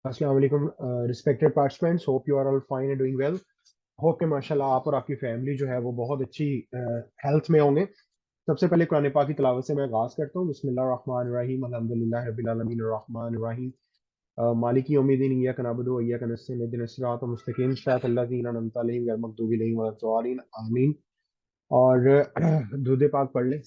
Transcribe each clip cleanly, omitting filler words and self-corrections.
अस्सलाम वालेकुम respected participants, hope you are all fine and doing well. Hope के माशाल्लाह आप और आपकी फैमिली जो है वो बहुत अच्छी हेल्थ में होंगे। सबसे पहले कुरान पाक की तिलावत से मैं आगाज़ करता हूँ। बिस्मिल्लाहिर्रहमानिर्रहीम, अल्हम्दुलिल्लाहि रब्बिल आलमीन, अर्रहमानिर्रहीम, मालिकी यौमिद्दीन, इय्याका नअबुदु व इय्याका नस्तईन, इहदिनस सिरातल मुस्तकीम, सिरातल लज़ीना अनअमता अलैहिम गैरिल मग़दूबि अलैहिम वलद्दालीन, आमीन। और दुरूद पाक पढ़ लें।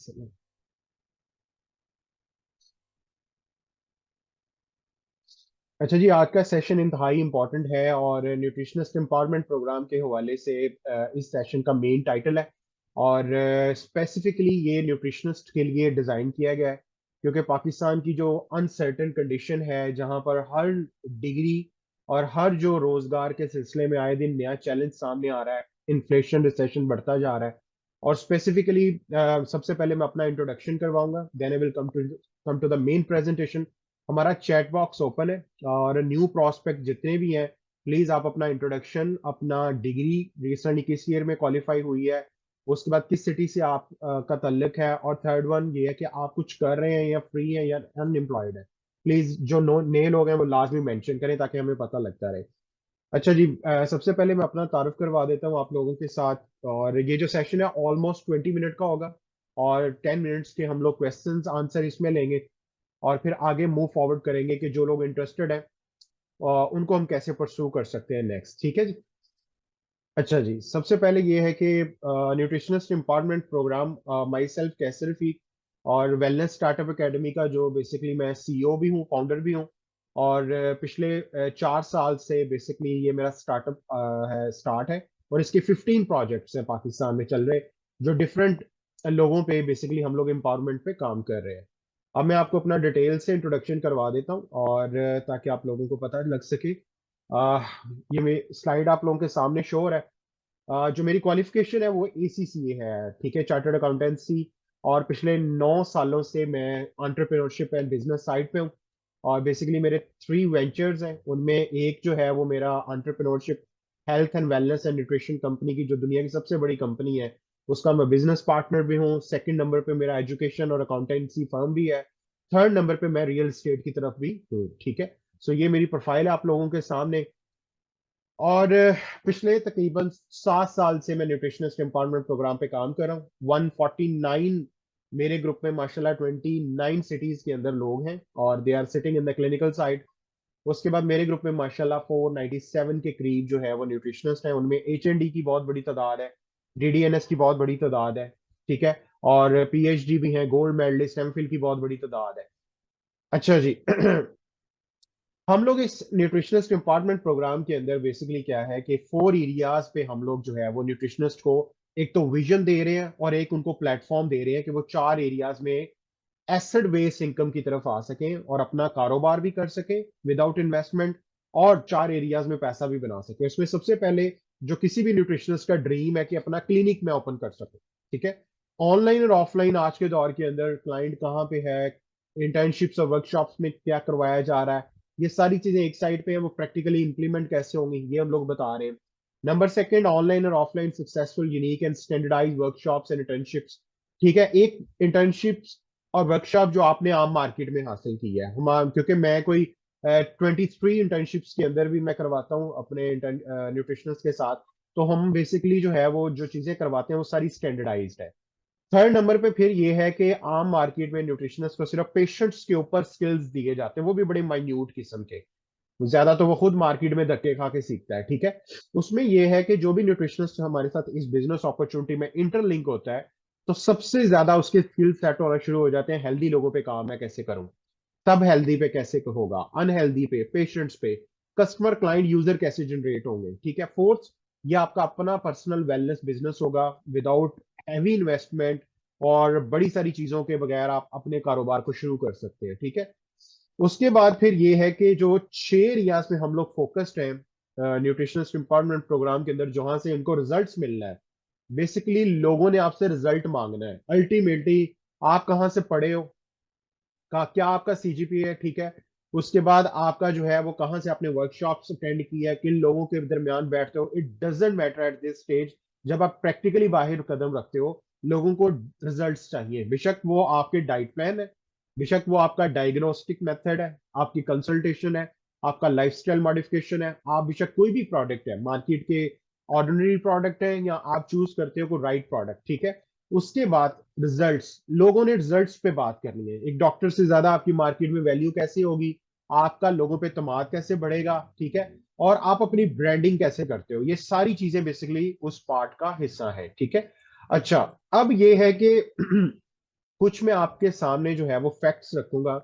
अच्छा जी, आज का सेशन इंतहाई इम्पोर्टेंट है और न्यूट्रिशनिस्ट एम्पावरमेंट प्रोग्राम के हवाले से इस सेशन का मेन टाइटल है। और स्पेसिफिकली ये न्यूट्रिशनिस्ट के लिए डिज़ाइन किया गया है, क्योंकि पाकिस्तान की जो अनसर्टेन कंडीशन है, जहां पर हर डिग्री और हर जो रोजगार के सिलसिले में आए दिन नया चैलेंज सामने आ रहा है, इन्फ्लेशन रिसेशन बढ़ता जा रहा है। और स्पेसिफिकली सबसे पहले मैं अपना इंट्रोडक्शन करवाऊंगा, then I will come to the main presentation. हमारा चैट बॉक्स ओपन है और न्यू प्रोस्पेक्ट जितने भी हैं, प्लीज आप अपना इंट्रोडक्शन, अपना डिग्री रिसेंटली किस ईयर में क्वालिफाई हुई है, उसके बाद किस सिटी से आप का तल्लुक है, और थर्ड वन ये है कि आप कुछ कर रहे हैं या फ्री हैं या अनएम्प्लॉयड है। प्लीज जो नए लोग हैं वो लाजमी मेंशन करें ताकि हमें पता लगता रहे। अच्छा जी, सबसे पहले मैं अपना तारुफ करवा देता हूँ आप लोगों के साथ। और ये जो सेशन है ऑलमोस्ट 20 मिनट का होगा, और 10 मिनट्स के हम लोग क्वेश्चंस आंसर इसमें लेंगे, और फिर आगे मूव फॉरवर्ड करेंगे कि जो लोग इंटरेस्टेड हैं उनको हम कैसे परस्यू कर सकते हैं नेक्स्ट। ठीक है जी। अच्छा जी, सबसे पहले ये है कि nutritionist empowerment program, my self कैसर फी और वेलनेस स्टार्टअप एकेडमी का जो बेसिकली मैं सीईओ भी हूँ, फाउंडर भी हूँ। और पिछले 4 साल से बेसिकली ये मेरा स्टार्टअप है, स्टार्ट है। और इसके 15 प्रोजेक्ट्स हैं पाकिस्तान में चल रहे, जो डिफरेंट लोगों पे बेसिकली हम लोग एम्पावरमेंट पे काम कर रहे हैं। अब मैं आपको अपना डिटेल से इंट्रोडक्शन करवा देता हूँ, और ताकि आप लोगों को पता लग सके। अह, ये स्लाइड आप लोगों के सामने शो हो रहा है। जो मेरी क्वालिफिकेशन है वो ACCA है, ठीक है, चार्टर्ड अकाउंटेंसी। और पिछले 9 सालों से मैं एंटरप्रेन्योरशिप एंड बिजनेस साइड पे हूँ। और बेसिकली मेरे 3 वेंचर्स हैं, उनमें एक जो है वो मेरा entrepreneurship, health and wellness and nutrition company की, जो दुनिया की सबसे बड़ी कंपनी है, उसका मैं बिजनेस पार्टनर भी हूँ। सेकंड नंबर पे मेरा एजुकेशन और अकाउंटेंसी फर्म भी है। थर्ड नंबर पे मैं रियल एस्टेट की तरफ भी हूँ। ठीक है, सो ये मेरी प्रोफाइल है आप लोगों के सामने। और पिछले तकरीबन 7 साल से मैं न्यूट्रिशनिस्ट एम्पावरमेंट प्रोग्राम पे काम कर रहा हूँ। 149 मेरे ग्रुप में माशाल्लाह 29 सिटीज के अंदर लोग हैं, और they are sitting in the clinical side. उसके बाद मेरे ग्रुप में माशाल्लाह 497 के करीब जो है वो न्यूट्रिशनिस्ट हैं। उनमें HND की बहुत बड़ी तादाद है, DDNS की बहुत बड़ी तादाद है, ठीक है, और PhD भी हैं, गोल्ड मेडलिस्ट, MPhil की बहुत बड़ी तादाद है। अच्छा जी, हम लोग इस न्यूट्रिशनिस्ट एम्पावरमेंट प्रोग्राम के अंदर बेसिकली क्या है कि 4 एरियाज पे हम लोग जो है वो न्यूट्रिशनिस्ट को एक तो विजन दे रहे हैं, और एक उनको प्लेटफॉर्म दे रहे हैं कि वो 4 एरियाज में एसेट बेस्ड इनकम की तरफ आ सकें और अपना कारोबार भी कर सकें विदाउट इन्वेस्टमेंट, और 4 एरियाज में पैसा भी बना सकें। इसमें सबसे पहले जो किसी भी न्यूट्रिशनिस्ट का ड्रीम है कि अपना क्लिनिक में ओपन कर सके, ठीक है। ऑनलाइन और ऑफलाइन आज के दौर के अंदर क्लाइंट कहाँ पे है, इंटर्नशिप्स और वर्कशॉप्स में क्या करवाया जा रहा है, ये सारी चीजें एक साइड पे है, वो प्रैक्टिकली इंप्लीमेंट कैसे होंगी ये हम लोग बता रहे हैं। नंबर सेकंड, ऑनलाइन और offline successful unique and standardize workshops and internships. ठीक है, एक इंटर्नशिप्स और वर्कशॉप जो आपने आम मार्केट में हासिल की है, हम क्योंकि मैं कोई 23 इंटर्नशिप्स के अंदर भी मैं करवाता हूँ अपने न्यूट्रिशनिस्ट के साथ। तो हम बेसिकली जो है वो जो चीजें करवाते हैं वो सारी स्टैंडर्डाइज्ड है। थर्ड नंबर पे फिर ये है कि आम मार्केट में न्यूट्रिशनिस्ट को सिर्फ पेशेंट्स के ऊपर स्किल्स दिए जाते हैं, वो भी बड़े माइन्यूट किस्म के, ज्यादा तो वो खुद मार्केट में धक्के खा के सीखता है, ठीक है। उसमें यह है कि जो भी न्यूट्रिशनिस्ट हमारे साथ इस बिजनेस अपॉर्चुनिटी में इंटरलिंक होता है, तो सबसे ज्यादा उसके स्किल सेट होना शुरू हो जाते हैं, हेल्दी लोगों पे काम है कैसे करूं, सब हेल्दी पे कैसे होगा, अनहेल्दी पे, पेशेंट्स पे, कस्टमर क्लाइंट यूजर कैसे जनरेट होंगे, ठीक है। फोर्थ, ये आपका अपना पर्सनल वेलनेस बिजनेस होगा विदाउट हैवी इन्वेस्टमेंट, और बड़ी सारी चीजों के बगैर आप अपने कारोबार को शुरू कर सकते हैं, ठीक है। उसके बाद फिर ये है कि जो 6 एरियाज में हम लोग फोकस्ड हैं न्यूट्रिशनिस्ट एम्पावरमेंट प्रोग्राम के अंदर, जहां से इनको रिजल्ट्स मिलना है, बेसिकली लोगों ने आपसे रिजल्ट मांगना है अल्टीमेटली। आप कहाँ से पढ़े हो, का क्या आपका CGPA है, ठीक है। उसके बाद आपका जो है वो कहाँ से आपने वर्कशॉप्स अटेंड किया है, किन लोगों के दरमियान बैठते हो, it doesn't matter at this stage. जब आप प्रैक्टिकली बाहर कदम रखते हो, लोगों को रिजल्ट्स चाहिए, बेशक वो आपके डाइट प्लान है, बेशक वो आपका डायग्नोस्टिक मेथड है, आपकी कंसल्टेशन है, आपका लाइफस्टाइल मॉडिफिकेशन है, आप बेशक कोई भी प्रोडक्ट है मार्केट के, ऑर्डिनरी प्रोडक्ट है या आप चूज करते हो कोई राइट प्रोडक्ट, ठीक है। उसके बाद रिजल्ट्स, लोगों ने रिजल्ट्स पे बात करनी है। एक डॉक्टर से ज्यादा आपकी मार्केट में वैल्यू कैसे होगी, आपका लोगों पे एतमाद कैसे बढ़ेगा, ठीक है, और आप अपनी ब्रांडिंग कैसे करते हो, ये सारी चीजें बेसिकली उस पार्ट का हिस्सा है, ठीक है। अच्छा, अब ये है कि कुछ मैं आपके सामने जो है वो फैक्ट्स रखूंगा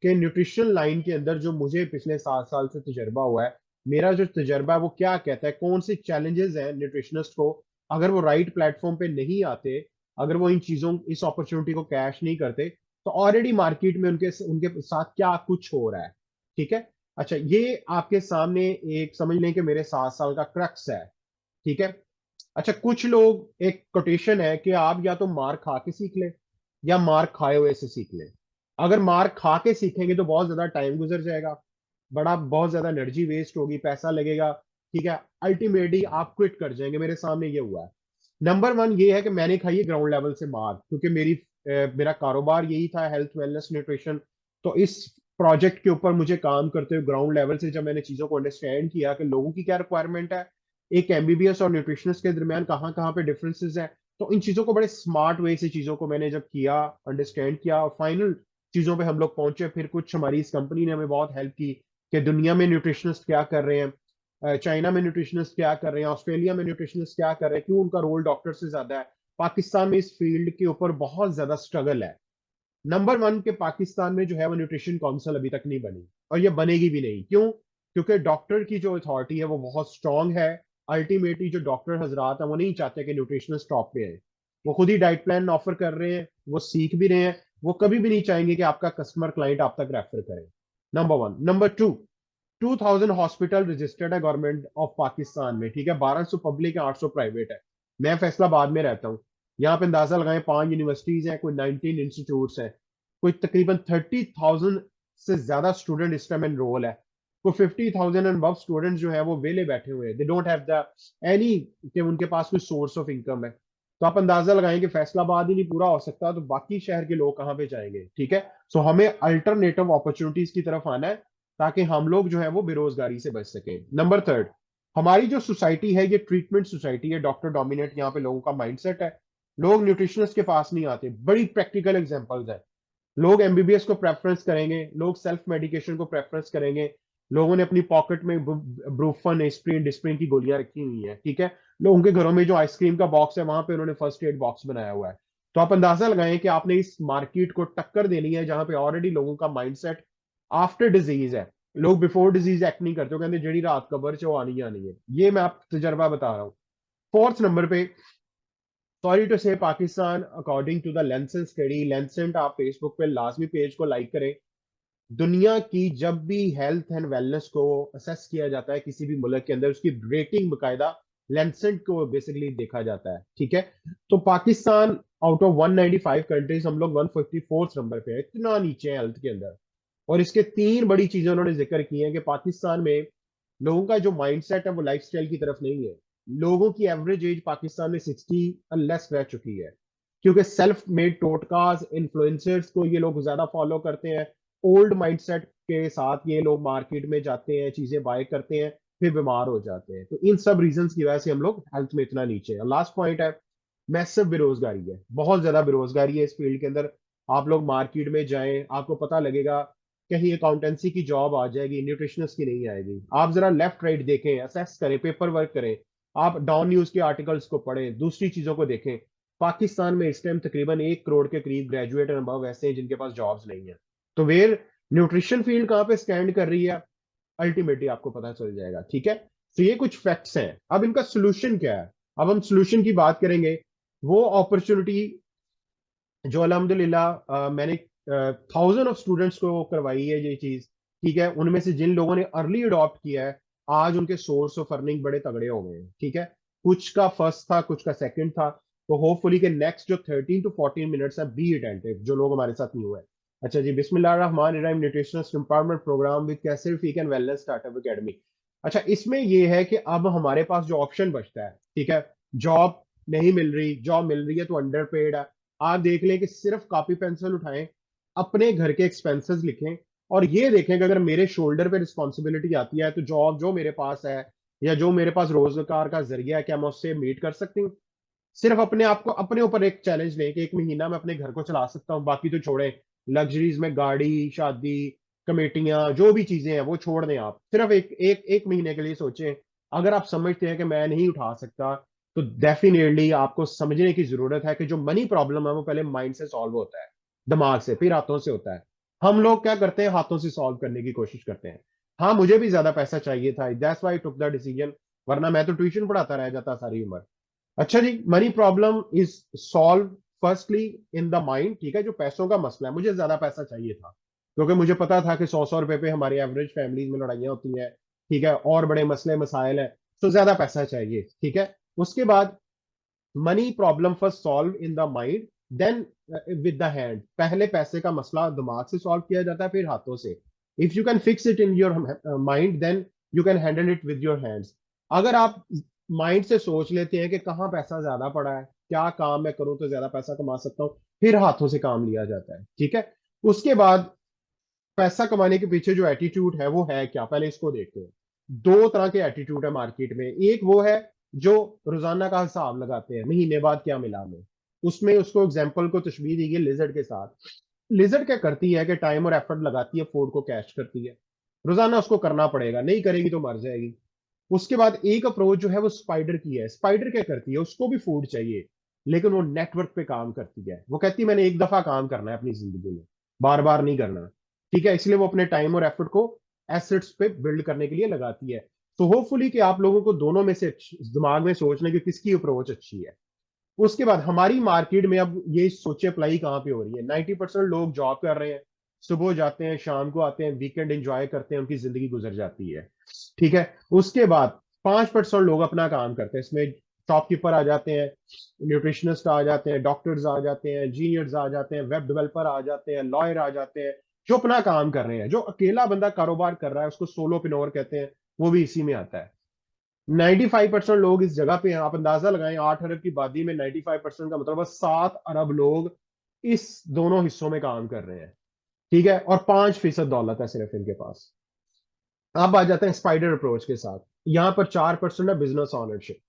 कि न्यूट्रिशन लाइन के अंदर जो मुझे पिछले 7 साल से तजर्बा हुआ है, मेरा जो तजर्बा है वो क्या कहता है, कौन से चैलेंजेस हैं न्यूट्रिशनिस्ट को अगर वो राइट प्लेटफॉर्म पे नहीं आते, अगर वो इन चीजों, इस अपॉर्चुनिटी को कैश नहीं करते, तो ऑलरेडी मार्केट में उनके उनके साथ क्या कुछ हो रहा है, ठीक है। अच्छा, ये आपके सामने एक समझ लें कि मेरे 7 साल का क्रक्स है, ठीक है। अच्छा, कुछ लोग, एक कोटेशन है कि आप या तो मार खा के सीख लें या मार खाए हुए से सीख लें। अगर मार खा के सीखेंगे तो बहुत ज्यादा टाइम गुजर जाएगा, बड़ा बहुत ज्यादा एनर्जी वेस्ट होगी, पैसा लगेगा, ठीक है, अल्टीमेटली आप क्विट कर जाएंगे। मेरे सामने ये हुआ है। नंबर वन ये है कि मैंने खाई है ग्राउंड लेवल से मार, क्योंकि मेरा कारोबार यही था, हेल्थ वेलनेस न्यूट्रिशन। तो इस प्रोजेक्ट के ऊपर मुझे काम करते हुए ग्राउंड लेवल से जब मैंने चीजों को अंडरस्टैंड किया कि लोगों की क्या रिक्वायरमेंट है, एक एमबीबीएस और न्यूट्रिशनिस्ट के दरमियान कहाँ कहाँ पे डिफरेंसेस है, तो इन चीजों को बड़े स्मार्ट वे से चीजों को मैंने जब किया, अंडरस्टैंड किया, और फाइनल चीजों पे हम लोग पहुंचे। फिर कुछ हमारी इस कंपनी ने हमें बहुत हेल्प की कि दुनिया में न्यूट्रिशनिस्ट क्या कर रहे हैं, चाइना में न्यूट्रिशनिस्ट क्या कर रहे हैं, ऑस्ट्रेलिया में न्यूट्रिशनिस्ट क्या कर रहे हैं, क्यों उनका रोल डॉक्टर से ज्यादा है। पाकिस्तान में इस फील्ड के ऊपर बहुत ज्यादा स्ट्रगल है। नंबर वन के पाकिस्तान में जो है वो न्यूट्रिशन काउंसिल अभी तक नहीं बनी, और ये बनेगी भी नहीं। क्यों? क्योंकि डॉक्टर की जो अथॉरिटी है वो बहुत स्ट्रांग है। अल्टीमेटली जो डॉक्टर हजरात है वो नहीं चाहते कि न्यूट्रिशनिस्ट टॉप पे है। वो खुद ही डाइट प्लान ऑफर कर रहे हैं, वो सीख भी रहे हैं, वो कभी भी नहीं चाहेंगे कि आपका कस्टमर क्लाइंट आप तक रेफर करे। Number one. Number two, 2000 hospital registered है गवर्नमेंट ऑफ पाकिस्तान में, ठीक है, 1200 पब्लिक है, 800 प्राइवेट है। मैं फैसलाबाद में रहता हूँ। यहाँ पे अंदाजा लगाएं, 5 यूनिवर्सिटीज हैं, कोई 19 इंस्टीट्यूट्स हैं, कोई तकरीबन 30,000 से ज्यादा स्टूडेंट इस टाइम एनरोल है। कोई 50,000 एंड अबव स्टूडेंट जो है वो वेले बैठे हुए हैं, they don't have the any, कि उनके पास कोई सोर्स ऑफ इनकम है। तो आप अंदाजा लगाएं कि फैसलाबाद ही नहीं पूरा हो सकता तो बाकी शहर के लोग कहाँ पे जाएंगे, ठीक है। सो हमें अल्टरनेटिव अपॉर्चुनिटीज की तरफ आना है ताकि हम लोग जो है वो बेरोजगारी से बच सके। नंबर थर्ड, हमारी जो सोसाइटी है ये ट्रीटमेंट सोसाइटी है, डॉक्टर डोमिनेट यहाँ पे लोगों का माइंडसेट है। लोग न्यूट्रिशनिस्ट के पास नहीं आते, बड़ी प्रैक्टिकल एग्जांपल्स है। लोग एमबीबीएस को प्रेफरेंस करेंगे, लोग सेल्फ मेडिकेशन को प्रेफरेंस करेंगे। लोगों ने अपनी पॉकेट में ब्रूफन, एस्प्रिन, डिस्प्रिन की गोलियां रखी हुई हैं, ठीक है। लोगों के घरों में जो आइसक्रीम का बॉक्स है वहां पे उन्होंने फर्स्ट एड बॉक्स बनाया हुआ है। तो आप अंदाजा लगाएं कि आपने इस मार्केट को टक्कर देनी है जहां पे ऑलरेडी लोगों का माइंडसेट आफ्टर डिजीज है। लोग बिफोर डिजीज एक्ट नहीं करते, वो कहते जड़ी रात कबर च वो आनी ही आनी है। ये मैं आप तजर्बा बता रहा हूँ। फोर्थ नंबर पे, sorry to say, Pakistan according to the Lancet study, Lancet आप फेसबुक पे लाजमी पेज को लाइक करें। दुनिया की जब भी हेल्थ एंड वेलनेस को असेस किया जाता है किसी भी मुल्क के अंदर, उसकी रेटिंग बकायदा लेंसेंट को बेसिकली देखा जाता है, ठीक है। तो पाकिस्तान आउट ऑफ 195 कंट्रीज हम लोग 154 नंबर पे है, इतना नीचे है हेल्थ के अंदर। और इसके तीन बड़ी चीजें उन्होंने जिक्र की हैं कि पाकिस्तान में लोगों का जो माइंडसेट है वो लाइफस्टाइल की तरफ नहीं है। लोगों की एवरेज एज पाकिस्तान में 60 लेस रह चुकी है, क्योंकि सेल्फ मेड टोटकाज, इन्फ्लुएंसर्स को ये लोग ज्यादा फॉलो करते हैं। ओल्ड माइंडसेट के साथ ये लोग मार्केट में जाते हैं, चीजें बाय करते हैं, फिर बीमार हो जाते हैं। तो इन सब रीजंस की वजह से हम लोग हेल्थ में इतना नीचे हैं। लास्ट पॉइंट है, मैसिव बेरोजगारी है, बहुत ज्यादा बेरोजगारी है इस फील्ड के अंदर। आप लोग मार्केट में जाएं, आपको पता लगेगा कहीं अकाउंटेंसी की जॉब आ जाएगी, न्यूट्रिशनिस्ट की नहीं आएगी। आप जरा लेफ्ट राइट देखें, असेस करें, पेपर वर्क करें, आप डाउन न्यूज के आर्टिकल्स को पढ़ें, दूसरी चीजों को देखें। पाकिस्तान में इस टाइम तकरीबन 1 करोड़ के करीब ग्रेजुएट एंड अबव ऐसे हैं जिनके पास जॉब्स नहीं है। तो वेयर न्यूट्रिशन फील्ड कहाँ पे स्टैंड कर रही है, अल्टीमेटली आपको पता चल जाएगा, ठीक है। तो ये कुछ फैक्ट्स हैं। अब इनका सोल्यूशन क्या है? अब हम सोल्यूशन की बात करेंगे। वो अपॉर्चुनिटी जो अल्हम्दुलिल्लाह मैंने थाउजेंड ऑफ स्टूडेंट्स को करवाई है ये चीज, ठीक है। उनमें से जिन लोगों ने अर्ली अडॉप्ट किया है, आज उनके सोर्स ऑफ अर्निंग बड़े तगड़े हो गए हैं, ठीक है। कुछ का फर्स्ट था, कुछ का सेकंड था। तो होपफुली के नेक्स्ट जो 13 to 14 मिनट्स है, बी अटेंटिव जो लोग हमारे साथ नहीं हुए। अच्छा जी, बिस्मिल्लाहिर्रहमानिर्रहीम, nutritionist empowerment program with Qaiser फीक एंड वेलनेस स्टार्टअप एकेडमी। अच्छा, इसमें यह है कि अब हमारे पास जो ऑप्शन बचता है, ठीक है, जॉब नहीं मिल रही, जॉब मिल रही है तो अंडर पेड है। आप देख लें कि सिर्फ कॉपी पेंसिल उठाएं, अपने घर के एक्सपेंसेस लिखें, और ये देखें कि अगर मेरे शोल्डर पे रिस्पॉन्सिबिलिटी आती है तो जॉब जो मेरे पास है या जो मेरे पास रोजगार का जरिया है, क्या मैं उससे मीट कर सकती हूँ? सिर्फ अपने आप को, अपने ऊपर एक चैलेंज लें कि एक महीना मैं अपने घर को चला सकता हूँ, बाकी तो छोड़ें। लग्जरीज में गाड़ी, शादी, कमेटियां, जो भी चीजें हैं वो छोड़ दें। आप सिर्फ एक महीने के लिए सोचें। अगर आप समझते हैं कि मैं नहीं उठा सकता, तो डेफिनेटली आपको समझने की जरूरत है कि जो मनी प्रॉब्लम है वो पहले माइंड से सॉल्व होता है, दिमाग से, फिर हाथों से होता है। हम लोग क्या करते हैं, हाथों से सॉल्व करने की कोशिश करते हैं। हाँ, मुझे भी ज्यादा पैसा चाहिए था, that's why I took the decision, वरना मैं तो ट्यूशन पढ़ाता रह जाता सारी उम्र। अच्छा जी, money problem is solve firstly in the mind. ठीक है, जो पैसों का मसला है, मुझे ज्यादा पैसा चाहिए था क्योंकि मुझे पता था कि 100-100 रुपए पे हमारी एवरेज फैमिलीज में लड़ाइयाँ होती हैं। ठीक है, और बड़े मसले मसाइल हैं, तो ज्यादा पैसा चाहिए। ठीक है, उसके बाद money problem first solve in the mind, then with the hand. पहले पैसे का मसला दिमाग से सॉल्व किया जाता है, फिर हाथों से। If you can fix it in your mind, then you can handle it with your hands. अगर आप माइंड से सोच लेते हैं कि कहाँ पैसा ज्यादा पड़ा है, क्या काम मैं करूं तो ज्यादा पैसा कमा सकता हूँ, फिर हाथों से काम लिया जाता है। ठीक है, उसके बाद पैसा कमाने के पीछे जो एटीट्यूड है वो है क्या, पहले इसको देखते हैं। दो तरह के एटीट्यूड है मार्केट में। एक वो है जो रोजाना का हिसाब लगाते हैं, महीने बाद क्या मिला हमें। उसमें उसको एग्जांपल को तशबीह दी गई लिजर्ड के साथ। लिजर्ड क्या करती है कि टाइम और एफर्ट लगाती है, फूड को कैश करती है। रोजाना उसको करना पड़ेगा, नहीं करेगी तो मर जाएगी। उसके बाद एक अप्रोच जो है वो स्पाइडर की है। स्पाइडर क्या करती है, उसको भी फूड चाहिए, लेकिन वो नेटवर्क पे काम करती है। वो कहती है मैंने एक दफा काम करना है अपनी जिंदगी में, बार बार नहीं करना। ठीक है, इसलिए वो अपने टाइम और एफर्ट को एसेट्स पे बिल्ड करने के लिए लगाती है। तो होपफुली कि आप लोगों को दोनों में से दिमाग में सोचने की किसकी अप्रोच अच्छी है। उसके बाद हमारी मार्केट में अब ये सोचे अप्लाई कहाँ पे हो रही है। 90% लोग जॉब कर रहे हैं, सुबह जाते हैं, शाम को आते हैं, वीकेंड एंजॉय करते हैं, उनकी जिंदगी गुजर जाती है। ठीक है, उसके बाद 5% लोग अपना काम करते हैं। इसमें शॉपकीपर आ जाते हैं, न्यूट्रिशनिस्ट आ जाते हैं, डॉक्टर्स आ जाते हैं, इंजीनियर्स आ जाते हैं, वेब डेवलपर आ जाते हैं, लॉयर आ जाते हैं, जो अपना काम कर रहे हैं। जो अकेला बंदा कारोबार कर रहा है उसको सोलोप्रेन्योर कहते हैं, वो भी इसी में आता है। 95% लोग इस जगह पे हैं। आप अंदाजा लगाएं, 8 अरब की आबादी में 95% का मतलब 7 अरब लोग इस दोनों हिस्सों में काम कर रहे हैं। ठीक है, और 5% दौलत है सिर्फ इनके पास। अब आ जाते हैं स्पाइडर अप्रोच के साथ। यहां पर 4% है बिजनेस ऑनरशिप।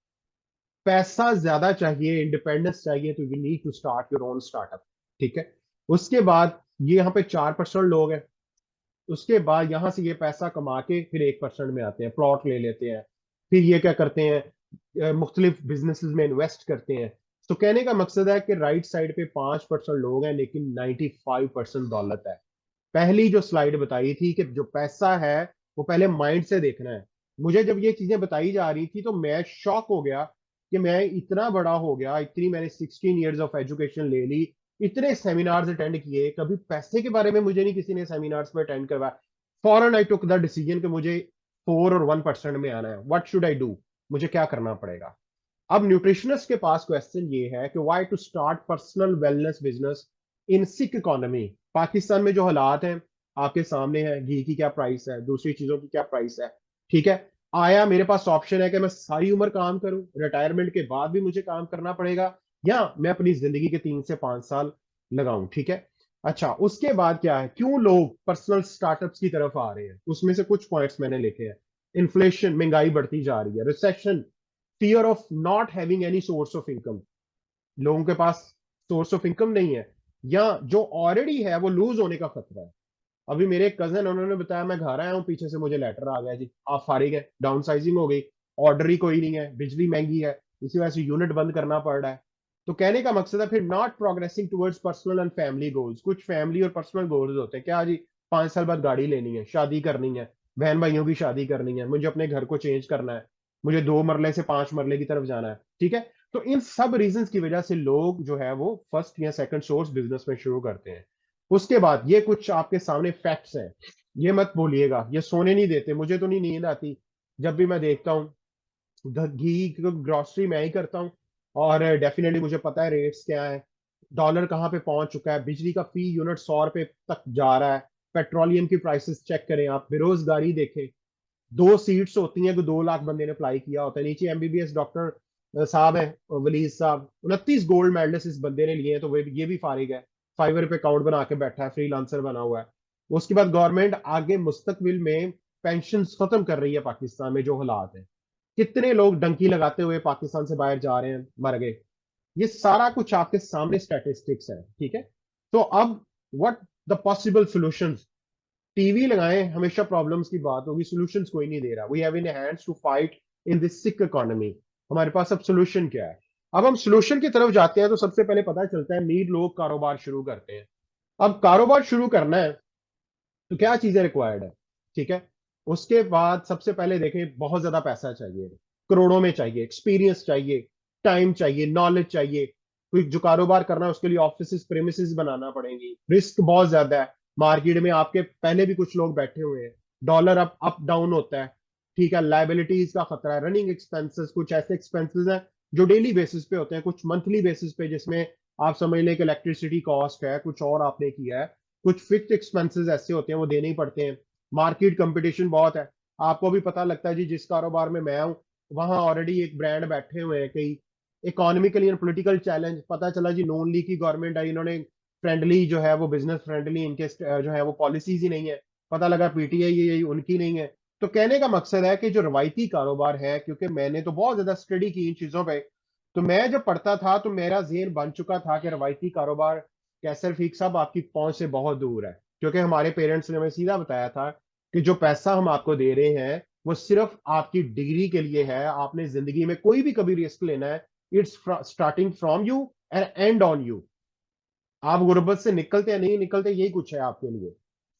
पैसा ज्यादा चाहिए, इंडिपेंडेंस चाहिए, तो you need to start your own startup. ठीक है, उसके बाद ये यहाँ पे 4% लोग हैं। उसके बाद यहां से ये पैसा कमा के फिर 1% में आते हैं, प्लॉट ले लेते हैं, फिर ये क्या करते हैं, मुख्तलिफ बिजनेसेस में इन्वेस्ट करते हैं। तो कहने का मकसद है कि राइट साइड पे 5% लोग हैं, लेकिन 95% दौलत है। पहली जो स्लाइड बताई थी कि जो पैसा है वो पहले माइंड से देखना है। मुझे जब ये चीजें बताई जा रही थी तो मैं शॉक हो गया कि मैं इतना बड़ा हो गया, इतनी मैंने 16 ईयर्स ऑफ एजुकेशन ले ली, इतने सेमिनार्स अटेंड किए, कभी पैसे के बारे में मुझे नहीं किसी ने सेमिनार्स में अटेंड करवाया। फॉरन आई टुक द डिसीजन कि मुझे 4 और 1% में आना है। व्हाट शुड आई डू, मुझे क्या करना पड़ेगा। अब न्यूट्रिशनिस्ट के पास क्वेश्चन ये है कि why to start personal wellness business in sick economy. Pakistan में जो हालात हैं आपके सामने है, घी की क्या प्राइस है, दूसरी चीजों की क्या प्राइस है। ठीक है, आया मेरे पास ऑप्शन है कि मैं सारी उम्र काम करूं, रिटायरमेंट के बाद भी मुझे काम करना पड़ेगा, या मैं अपनी जिंदगी के 3 से 5 साल लगाऊं। ठीक है, अच्छा उसके बाद क्या है, क्यों लोग पर्सनल स्टार्टअप्स की तरफ आ रहे हैं, उसमें से कुछ पॉइंट्स मैंने लिखे हैं। इन्फ्लेशन, महंगाई बढ़ती जा रही है, recession, fear of not having any source of income. लोगों के पास सोर्स ऑफ इनकम नहीं है, या जो ऑलरेडी है वो लूज होने का खतरा है। अभी मेरे एक कजन, उन्होंने बताया मैं घर आया हूँ, पीछे से मुझे लेटर आ गया जी आप फारिग है, डाउन साइजिंग हो गई, ऑर्डर ही कोई नहीं है, बिजली महंगी है, इसी वजह से यूनिट बंद करना पड़ रहा है। तो कहने का मकसद है फिर not progressing towards personal and family goals. कुछ फैमिली और पर्सनल गोल्स होते हैं, क्या जी 5 साल बाद गाड़ी लेनी है, शादी करनी है, बहन भाइयों की शादी करनी है, मुझे अपने घर को चेंज करना है, मुझे 2 मरले से 5 मरले की तरफ जाना है। ठीक है, तो इन सब रीजन की वजह से लोग जो है वो फर्स्ट या सेकंड सोर्स बिजनेस में शुरू करते हैं। उसके बाद ये कुछ आपके सामने फैक्ट्स हैं, ये मत बोलिएगा, ये सोने नहीं देते, मुझे तो नहीं नींद आती जब भी मैं देखता हूँ। घी ग्रोसरी मैं ही करता हूँ, और डेफिनेटली मुझे पता है रेट्स क्या है, डॉलर कहाँ पे पहुंच चुका है, बिजली का फी यूनिट 100 रुपए तक जा रहा है, पेट्रोलियम की प्राइसेस चेक करें आप, बेरोजगारी देखें। 2 सीट्स होती हैं, 2 लाख बंदे ने अप्लाई किया होता है, नीचे एमबीबीएस डॉक्टर साहब है, वलीद साहब, 29 गोल्ड मेडल्स इस बंदे ने लिए हैं, तो वे ये भी फारिग है, फाइवर पे अकाउंट बना के बैठा है, फ्रीलांसर बना हुआ है। उसके बाद गवर्नमेंट आगे मुस्तकबिल में पेंशन खत्म कर रही है पाकिस्तान में, जो हालात है, कितने लोग डंकी लगाते हुए पाकिस्तान से बाहर जा रहे हैं, मर गए। ये सारा कुछ आपके सामने स्टैटिस्टिक्स है, ठीक है। तो अब what the possible solutions, TV लगाएं, हमेशा प्रॉब्लम्स की बात होगी, सॉल्यूशंस कोई नहीं दे रहा। We have in hands to fight in this sick economy. हमारे पास अब सॉल्यूशन क्या है? अब हम सॉल्यूशन की तरफ जाते हैं तो सबसे पहले पता चलता है अमीर लोग कारोबार शुरू करते हैं। अब कारोबार शुरू करना है तो क्या चीजें रिक्वायर्ड है, ठीक है। उसके बाद सबसे पहले देखें, बहुत ज्यादा पैसा चाहिए, करोड़ों में चाहिए, एक्सपीरियंस चाहिए, टाइम चाहिए, नॉलेज चाहिए। कोई जो कारोबार करना है उसके लिए ऑफिस प्रेमिसेस बनाना पड़ेंगी, रिस्क बहुत ज्यादा है। मार्केट में आपके पहले भी कुछ लोग बैठे हुए हैं, डॉलर अप डाउन होता है, ठीक है। लाइबिलिटीज का खतरा है, रनिंग एक्सपेंसेस, कुछ ऐसे एक्सपेंसेस हैं जो डेली बेसिस पे होते हैं, कुछ मंथली बेसिस पे, जिसमें आप समझ लें कि इलेक्ट्रिसिटी कॉस्ट है, कुछ और आपने किया है, कुछ फिक्स एक्सपेंसेस ऐसे होते हैं वो देने ही पड़ते हैं। मार्केट कंपटीशन बहुत है, आपको भी पता लगता है जी, जिस कारोबार में मैं हूं वहां ऑलरेडी एक ब्रांड बैठे हुए हैं कई। इकोनॉमिकली एंड पॉलिटिकल चैलेंज, पता चला जी नॉन लीग की गवर्नमेंट है, इन्होंने फ्रेंडली जो है वो बिजनेस फ्रेंडली इनके जो है वो पॉलिसीज ही नहीं है। पता लगा पीटीआई ये उनकी नहीं है। तो कहने का मकसद है कि जो रवायती कारोबार है, क्योंकि मैंने तो बहुत ज्यादा स्टडी की इन चीजों पे, तो मैं जब पढ़ता था तो मेरा ज़हन बन चुका था कि रवायती कारोबार कैसर फीक साहब आपकी पहुंच से बहुत दूर है। क्योंकि हमारे पेरेंट्स ने हमें सीधा बताया था कि जो पैसा हम आपको दे रहे हैं वो सिर्फ आपकी डिग्री के लिए है, आपने जिंदगी में कोई भी कभी रिस्क लेना है, it's starting from you and and on you. आप गुर्बत से निकलते या नहीं निकलते यही कुछ है आपके लिए।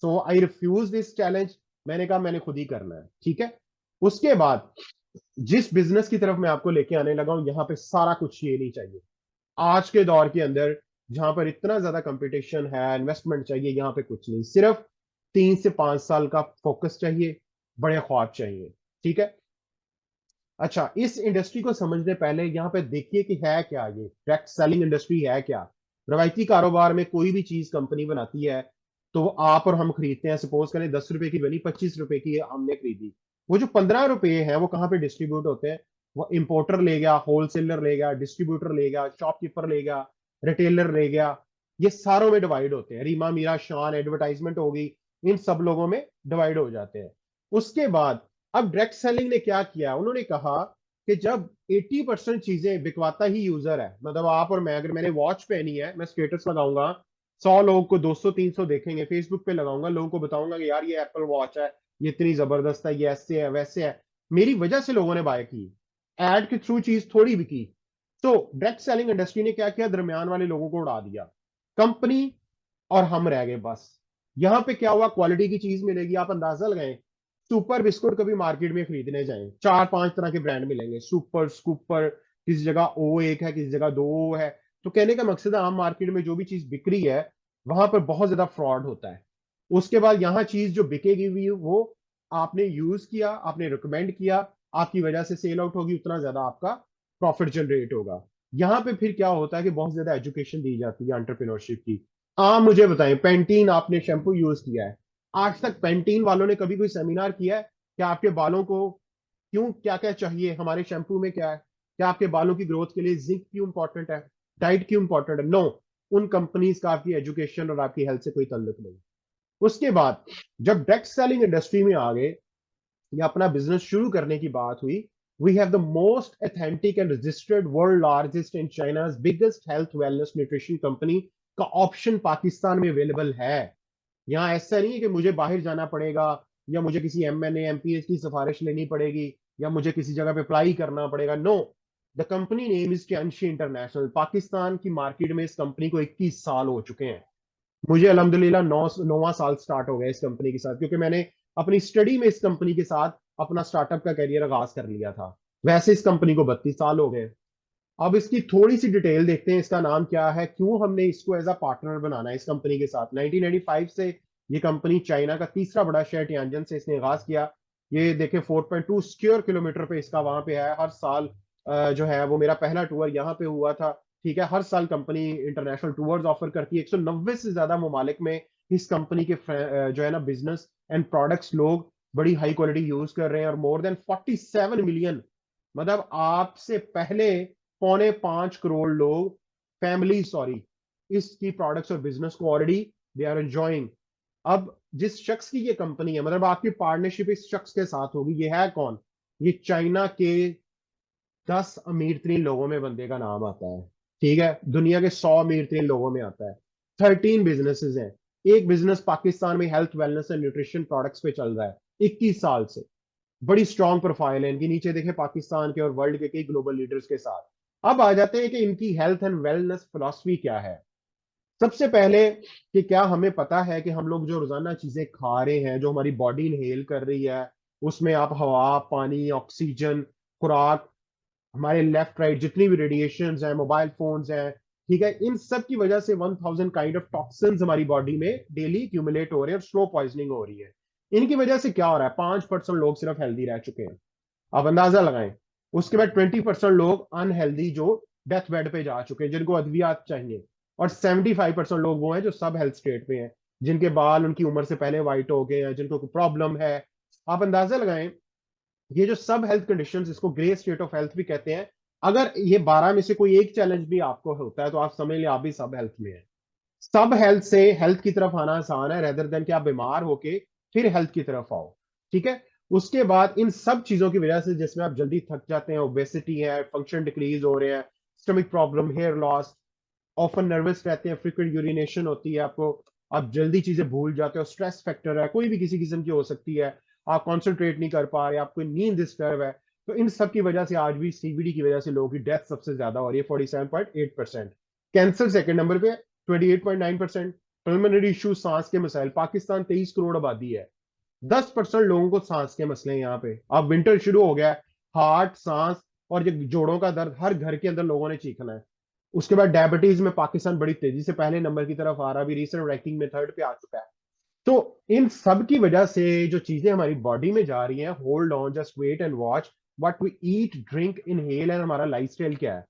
सो आई रिफ्यूज दिस चैलेंज। मैंने कहा मैंने खुद ही करना है, ठीक है। उसके बाद जिस बिजनेस की तरफ मैं आपको लेके आने लगा हूं, यहां पे सारा कुछ ये नहीं चाहिए। आज के दौर के अंदर जहां पर इतना ज्यादा कंपटीशन है, इन्वेस्टमेंट चाहिए, यहां पे कुछ नहीं, सिर्फ 3 से 5 साल का फोकस चाहिए, बड़े ख्वाब चाहिए, ठीक है। अच्छा, इस इंडस्ट्री को समझने पहले यहाँ पे देखिए कि है क्या, ये डायरेक्ट सेलिंग इंडस्ट्री है क्या। रवायती कारोबार में कोई भी चीज कंपनी बनाती है तो वो आप और हम खरीदते हैं, सपोज करें 10 रुपए की बनी, 25 रुपए की हमने खरीदी, वो जो 15 रुपए हैं वो कहाँ पे डिस्ट्रीब्यूट होते हैं? वो इंपोर्टर ले गया, होलसेलर ले गया, डिस्ट्रीब्यूटर ले गया, शॉपकीपर ले गया, रिटेलर ले गया, ये सारों में डिवाइड होते हैं। रीमा मीरा शान एडवर्टाइजमेंट होगी, इन सब लोगों में डिवाइड हो जाते हैं। उसके बाद अब डायरेक्ट सेलिंग ने क्या किया, उन्होंने कहा कि जब 80% चीजें बिकवाता ही यूजर है, मतलब आप और मैं, अगर मैंने वॉच पहनी है, मैं स्टेटस लगाऊंगा, 100 लोग को 200 300 देखेंगे, फेसबुक पे लगाऊंगा, लोगों को बताऊंगा कि यार ये एप्पल वॉच है, ये इतनी जबरदस्त है, ये ऐसे है वैसे है, मेरी वजह से लोगों ने बाय की, एड के थ्रू चीज थोड़ी बिकी। तो डायरेक्ट सेलिंग इंडस्ट्री ने क्या किया, दरमियान वाले लोगों को उड़ा दिया, कंपनी और हम रह गए बस। यहां पे क्या हुआ, क्वालिटी की चीज मिलेगी, आप अंदाजा लगाएं। सुपर बिस्कुट कभी मार्केट में खरीदने जाएं, 4 5 तरह के ब्रांड मिलेंगे, सुपर स्कूपर, किसी जगह ओ एक है, किसी जगह 2 है। तो कहने का मकसद है आम मार्केट में जो भी चीज बिक रही है वहां पर बहुत ज्यादा फ्रॉड होता है। उसके बाद यहाँ चीज जो बिकेगी हुई वो आपने यूज किया, आपने रिकमेंड किया, आपकी वजह से सेल आउट होगी, उतना ज्यादा आपका प्रॉफिट जनरेट होगा। यहाँ पे फिर क्या होता है कि बहुत ज्यादा एजुकेशन दी जाती है एंटरप्रेन्योरशिप की। आप मुझे बताएं, पेंटीन आपने शैम्पू यूज किया है, आज तक पेंटीन वालों ने कभी कोई सेमिनार किया है कि आपके बालों को क्यों क्या क्या चाहिए, हमारे शैम्पू में क्या है, क्या आपके बालों की ग्रोथ के लिए जिंक क्यों इंपॉर्टेंट है, डाइट क्यों इंपॉर्टेंट है? नो, उन कंपनीज का आपकी एजुकेशन और आपकी हेल्थ से कोई ताल्लुक नहीं। उसके बाद जब डायरेक्ट सेलिंग इंडस्ट्री में आ गए या अपना बिजनेस शुरू करने की बात हुई, we have the most authentic and registered world largest and China's biggest health wellness nutrition company का ऑप्शन पाकिस्तान में अवेलेबल है। यहाँ ऐसा नहीं है कि मुझे बाहर जाना पड़ेगा, या मुझे किसी एमएनए एमपीएस की सिफारिश लेनी पड़ेगी, या मुझे किसी जगह पे अप्लाई करना पड़ेगा। No, the company name is कैंशी इंटरनेशनल। पाकिस्तान की मार्केट में इस कंपनी को 21 साल हो चुके हैं। मुझे अल्हम्दुलिल्लाह 9वां साल स्टार्ट हो गया इस कंपनी के साथ, क्योंकि मैंने अपनी स्टडी में इस कंपनी के साथ अपना स्टार्टअप का करियर आगाज कर लिया था। वैसे इस कंपनी को 32 साल हो गए। अब इसकी थोड़ी सी डिटेल देखते हैं, इसका नाम क्या है, क्यों हमने इसको एज अ पार्टनर बनाना है इस कंपनी के साथ। 1995 से ये कंपनी चाइना का तीसरा बड़ा शहर टियानजन से इसने आगाज किया। ये देखें 4.2 स्क्वायर किलोमीटर पे इसका वहां पे है। हर साल जो है वो मेरा पहला टूर यहाँ पे हुआ था, ठीक है। हर साल कंपनी इंटरनेशनल टूर्स ऑफर करती है, 190 से ज्यादा ममालिक में इस कंपनी के जो है ना बिजनेस एंड प्रोडक्ट्स लोग बड़ी हाई क्वालिटी यूज कर रहे हैं। और मोर देन 47 मिलियन, मतलब आपसे पहले 4.5 करोड़ लोग, फैमिली सॉरी, इसकी प्रोडक्ट्स और बिजनेस को ऑलरेडी दे आर एंजॉइंग। अब जिस शख्स की ये कंपनी है, मतलब आपकी पार्टनरशिप इस शख्स के साथ होगी, ये है कौन? ये चाइना के 10 अमीर तरीन लोगों में बंदे का नाम आता है। ठीक है, दुनिया के 100 अमीर तरीन लोगों में आता है। 13 बिजनेसेस हैं। एक बिजनेस पाकिस्तान में health wellness and nutrition products पे चल रहा है 21 साल से। बड़ी स्ट्रांग प्रोफाइल है इनकी, नीचे देखें पाकिस्तान के और वर्ल्ड के कई ग्लोबल लीडर्स के साथ। अब आ जाते हैं कि इनकी हेल्थ एंड वेलनेस फिलॉसफी क्या है। सबसे पहले कि क्या हमें पता है कि हम लोग जो रोजाना चीजें खा रहे हैं, जो हमारी बॉडी इनहेल कर रही है, उसमें आप हवा, पानी, ऑक्सीजन, खुराक, हमारे लेफ्ट राइट जितनी भी रेडिएशंस हैं, मोबाइल फोन्स हैं, ठीक है, इन सब की वजह से 1000 काइंड ऑफ टॉक्सिन्स हमारी बॉडी में डेली एक्यूमुलेट हो रहे हैं और स्लो पॉइजनिंग हो रही है। इनकी वजह से क्या हो रहा है? 5% लोग सिर्फ हेल्दी रह चुके हैं। आप अंदाजा लगाएं। उसके बाद 20% लोग अनहेल्दी जो डेथ बेड पे जा चुके हैं, जिनको अद्वियात चाहिए। और 75% लोग वो हैं जो सब हेल्थ स्टेट पे हैं, जिनके बाल उनकी उम्र से पहले व्हाइट हो गए हैं, जिनको प्रॉब्लम है। आप अंदाजा लगाएं, ये जो सब हेल्थ कंडीशंस, इसको ग्रे स्टेट ऑफ हेल्थ भी कहते हैं। अगर ये 12 में से कोई एक चैलेंज भी आपको होता है तो आप समझ लें आप भी सब हेल्थ में है। सब हेल्थ से हेल्थ की तरफ आना आसान है, रेदर देन कि आप बीमार होके फिर हेल्थ की तरफ आओ। ठीक है। उसके बाद इन सब चीजों की वजह से, जिसमें आप जल्दी थक जाते हैं, ओबेसिटी है, फंक्शन डिक्रीज हो रहे हैं, stomach problem, hair loss, often nervous रहते हैं, फ्रीक्वेंट यूरिनेशन होती है आपको, आप जल्दी चीजें भूल जाते हो, स्ट्रेस फैक्टर है, कोई भी किसी किस्म की हो सकती है, आप कॉन्सेंट्रेट नहीं कर पा रहे, आपको नींद डिस्टर्ब है। तो इन सब की वजह से आज भी सीबीडी की वजह से लोगों की डेथ सबसे ज्यादा हो रही है, 47.8%। कैंसर सेकंड नंबर पे, 28.9%। पल्मोनरी इशू, सांस के मसाइल, पाकिस्तान 23 करोड़ आबादी है, 10% लोगों को सांस के मसले हैं यहाँ पे। अब विंटर शुरू हो गया है, हार्ट, सांस और ये जोड़ों का दर्द हर घर के अंदर लोगों ने चीखना है। उसके बाद डायबिटीज में पाकिस्तान बड़ी तेजी से पहले नंबर की तरफ आ रहा है, अभी रिसेंट रैंकिंग में थर्ड पे आ चुका है। तो इन सब की वजह से जो चीजें हमारी बॉडी में जा रही हैं, hold on, just wait and watch what we eat, drink, inhale and हमारा लाइफस्टाइल क्या है।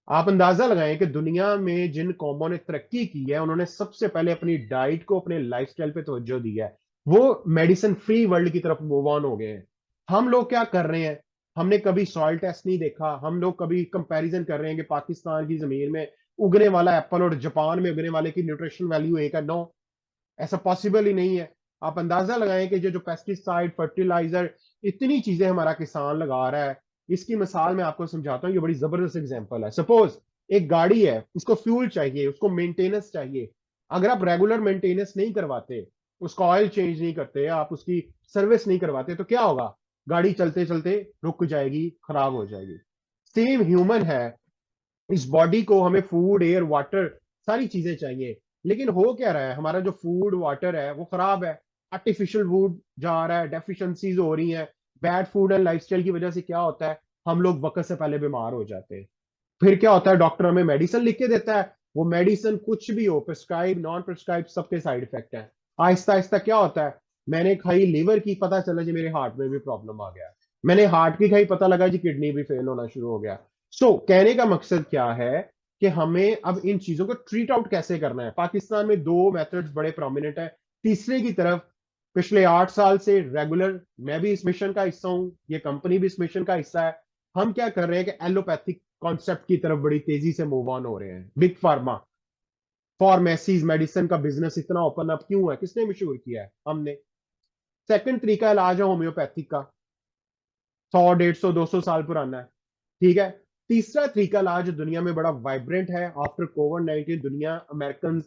आप अंदाजा लगाएं कि दुनिया में जिन कौमों ने तरक्की की है, उन्होंने सबसे पहले अपनी डाइट को, अपने लाइफस्टाइल पे तवज्जो दी है। वो मेडिसिन फ्री वर्ल्ड की तरफ मूव ऑन हो गए हैं। हम लोग क्या कर रहे हैं? हमने कभी सॉइल टेस्ट नहीं देखा, हम लोग कभी कंपैरिजन कर रहे हैं कि पाकिस्तान की जमीन में उगने वाला एप्पल और जापान में उगने वाले की न्यूट्रिशन वैल्यू एक है। नो, ऐसा पॉसिबल ही नहीं है। आप अंदाजा लगाएं कि जो जो पेस्टिसाइड, फर्टिलाइजर, इतनी चीजें हमारा किसान लगा रहा है। इसकी मिसाल मैं आपको समझाता हूँ, ये बड़ी जबरदस्त एग्जांपल है। सपोज एक गाड़ी है, उसको फ्यूल चाहिए, उसको मेंटेनेंस चाहिए। अगर आप रेगुलर मेंटेनेंस नहीं करवाते, उसका ऑयल चेंज नहीं करते, आप उसकी सर्विस नहीं करवाते, तो क्या होगा? गाड़ी चलते चलते रुक जाएगी, खराब हो जाएगी। सेम ह्यूमन है, इस बॉडी को हमें फूड, एयर, वाटर, सारी चीजें चाहिए। लेकिन हो क्या रहा है? हमारा जो फूड, वाटर है वो खराब है, आर्टिफिशियल फूड जा रहा है, डेफिशिएंसीज हो रही हैं। बैड फूड एंड लाइफस्टाइल की वजह से क्या होता है? हम लोग वक्त से पहले बीमार हो जाते हैं। फिर क्या होता है? डॉक्टर हमें मेडिसिन लिख के देता है, वो मेडिसिन कुछ भी हो, प्रिस्क्राइब, नॉन प्रिस्क्राइब, सबके साइड इफेक्ट है। आहिस्ता आहिस्ता क्या होता है? मैंने खाई लीवर की, पता चला जी मेरे हार्ट में भी प्रॉब्लम आ गया। मैंने हार्ट की खाई, पता लगा जी किडनी भी फेल होना शुरू हो गया। कहने का मकसद क्या है कि हमें अब इन चीजों को ट्रीट आउट कैसे करना है। पाकिस्तान में दो मेथड्स बड़े प्रोमिनेंट है। तीसरे की तरफ पिछले 8 साल से रेगुलर, मैं भी इस मिशन का हिस्सा हूं, ये कंपनी भी इस मिशन का हिस्सा है। हम क्या कर रहे हैं कि एलोपैथिक कॉन्सेप्ट की तरफ बड़ी तेजी से मूव ऑन हो रहे हैं। बिग फार्मा, फार्मेसीज, मेडिसिन का बिजनेस इतना ओपन अप क्यों है? किसने मशहूर किया है? हमने। सेकंड तरीका इलाज है होम्योपैथिक का, 100, 150, 200 साल पुराना है। ठीक है। तीसरा तरीका इलाज जो दुनिया में बड़ा वाइब्रेंट है आफ्टर कोविड 19, दुनिया, अमेरिकन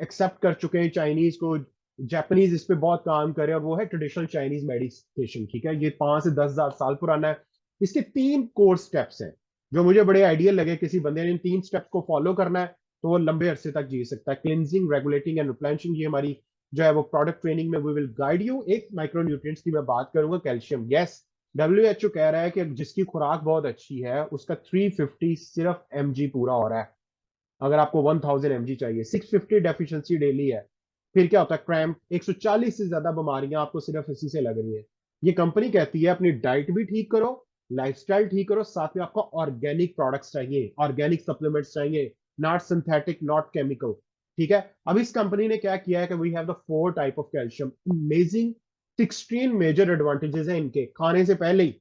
एक्सेप्ट कर चुके हैं चाइनीज को, जापानीज इस पे बहुत काम कर रहे हैं, और वो है ट्रेडिशनल चाइनीज मेडिटेशन। ठीक है, ये 5 से 10 हजार साल पुराना है। इसके 3 कोर स्टेप्स हैं जो मुझे बड़े आइडियल लगे। किसी बंदे ने इन 3 स्टेप्स को फॉलो करना है तो वो लंबे अरसे तक जी सकता है। क्लिनजिंग, रेगुलेटिंग एंड रिप्लेनिशिंग, ये हमारी जो है वो प्रोडक्ट ट्रेनिंग में वी विल गाइड यू। एक माइक्रोन्यूट्रिएंट्स की मैं बात करूंगा, कैल्शियम। यस, WHO कह रहा है कि जिसकी खुराक बहुत अच्छी है उसका 350 सिर्फ mg पूरा हो रहा है। अगर आपको 1000 mg चाहिए, 650 डेफिशिएंसी डेली है। फिर क्या होता है? क्रैम्प, 140 से ज्यादा बीमारियां आपको सिर्फ इसी से लग रही है। ये कंपनी कहती है अपनी डाइट भी ठीक करो, लाइफस्टाइल ठीक करो, साथ में आपको ऑर्गेनिक प्रोडक्ट्स चाहिए, ऑर्गेनिक सप्लीमेंट्स चाहिए, नॉट सिंथेटिक, नॉट केमिकल। ठीक है। अब इस कंपनी ने क्या किया है कि we have the 4 type of calcium, amazing 16 major advantages हैं इनके खाने से पहले ही।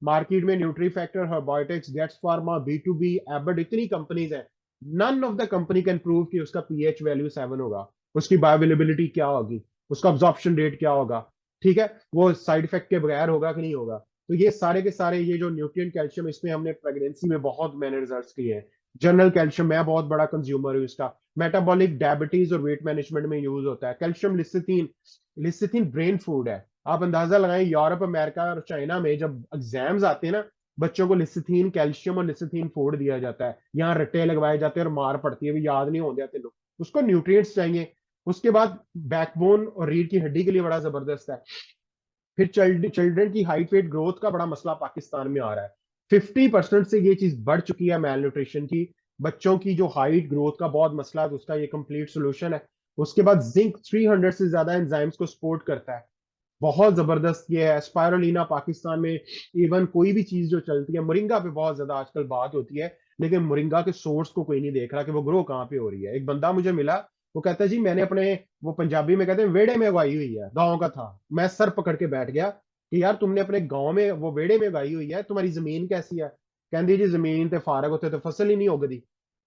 मार्केट में Nutri factor, Herbiotics, Getz Pharma, B2B, Abbott, इतनी कंपनीज हैं। None of the company can prove कि उसका pH वैल्यू 7 होगा, उसकी बायोअवेलेबिलिटी क्या होगी। उसका अब्जॉर्प्शन रेट क्या होगा, ठीक है, वो साइड इफेक्ट के बगैर होगा कि नहीं होगा। तो ये सारे के सारे ये जो न्यूट्रिएंट कैल्शियम, इसमें हमने प्रेगनेंसी में बहुत मैंने रिजल्ट्स किए हैं। जनरल कैल्शियम मैं बहुत बड़ा कंज्यूमर हूँ इसका, मेटाबॉलिक डायबिटीज और वेट मैनेजमेंट में यूज होता है। कैल्शियम लिसिथिन, लिसिथिन ब्रेन फूड है। आप अंदाजा लगाएं यूरोप, अमेरिका और चाइना में जब एग्जाम्स आते हैं ना, बच्चों को लिसिथिन कैल्शियम और लिसिथिन फूड दिया जाता है, यहाँ रट्टे लगवाए जाते हैं और मार पड़ती है, भी याद नहीं हो जाते लोग, उसको न्यूट्रिएंट्स चाहिए। उसके बाद बैकबोन और रीढ़ की हड्डी के लिए बड़ा जबरदस्त है। फिर चिल्ड्रन की हाइट वेट ग्रोथ का बड़ा मसला पाकिस्तान में आ रहा है। 50% से ये चीज बढ़ चुकी है मेल न्यूट्रिशन की। बच्चों की जो हाइट ग्रोथ का बहुत मसला है, तो उसका ये कंप्लीट सोल्यूशन है। उसके बाद जिंक 300 से ज्यादा एंजाइम्स को सपोर्ट करता है, बहुत जबरदस्त ये है। स्पायरुलिना पाकिस्तान में इवन कोई भी चीज जो चलती है, मोरिंगा पे बहुत ज्यादा आजकल बात होती है, लेकिन मोरिंगा के सोर्स को कोई नहीं देख रहा कि वो ग्रो कहाँ पे हो रही है। एक बंदा मुझे मिला, वो कहता है जी मैंने अपने, वो पंजाबी में कहते हैं वेड़े में उगाई हुई है, गाँव का था। मैं सर पकड़ के बैठ गया कि यार तुमने अपने गाँव में वो वेड़े में उगाई हुई है, तुम्हारी जमीन कैसी है? कहती जी जमीन ते फारग होते तो फसल ही नहीं उगती।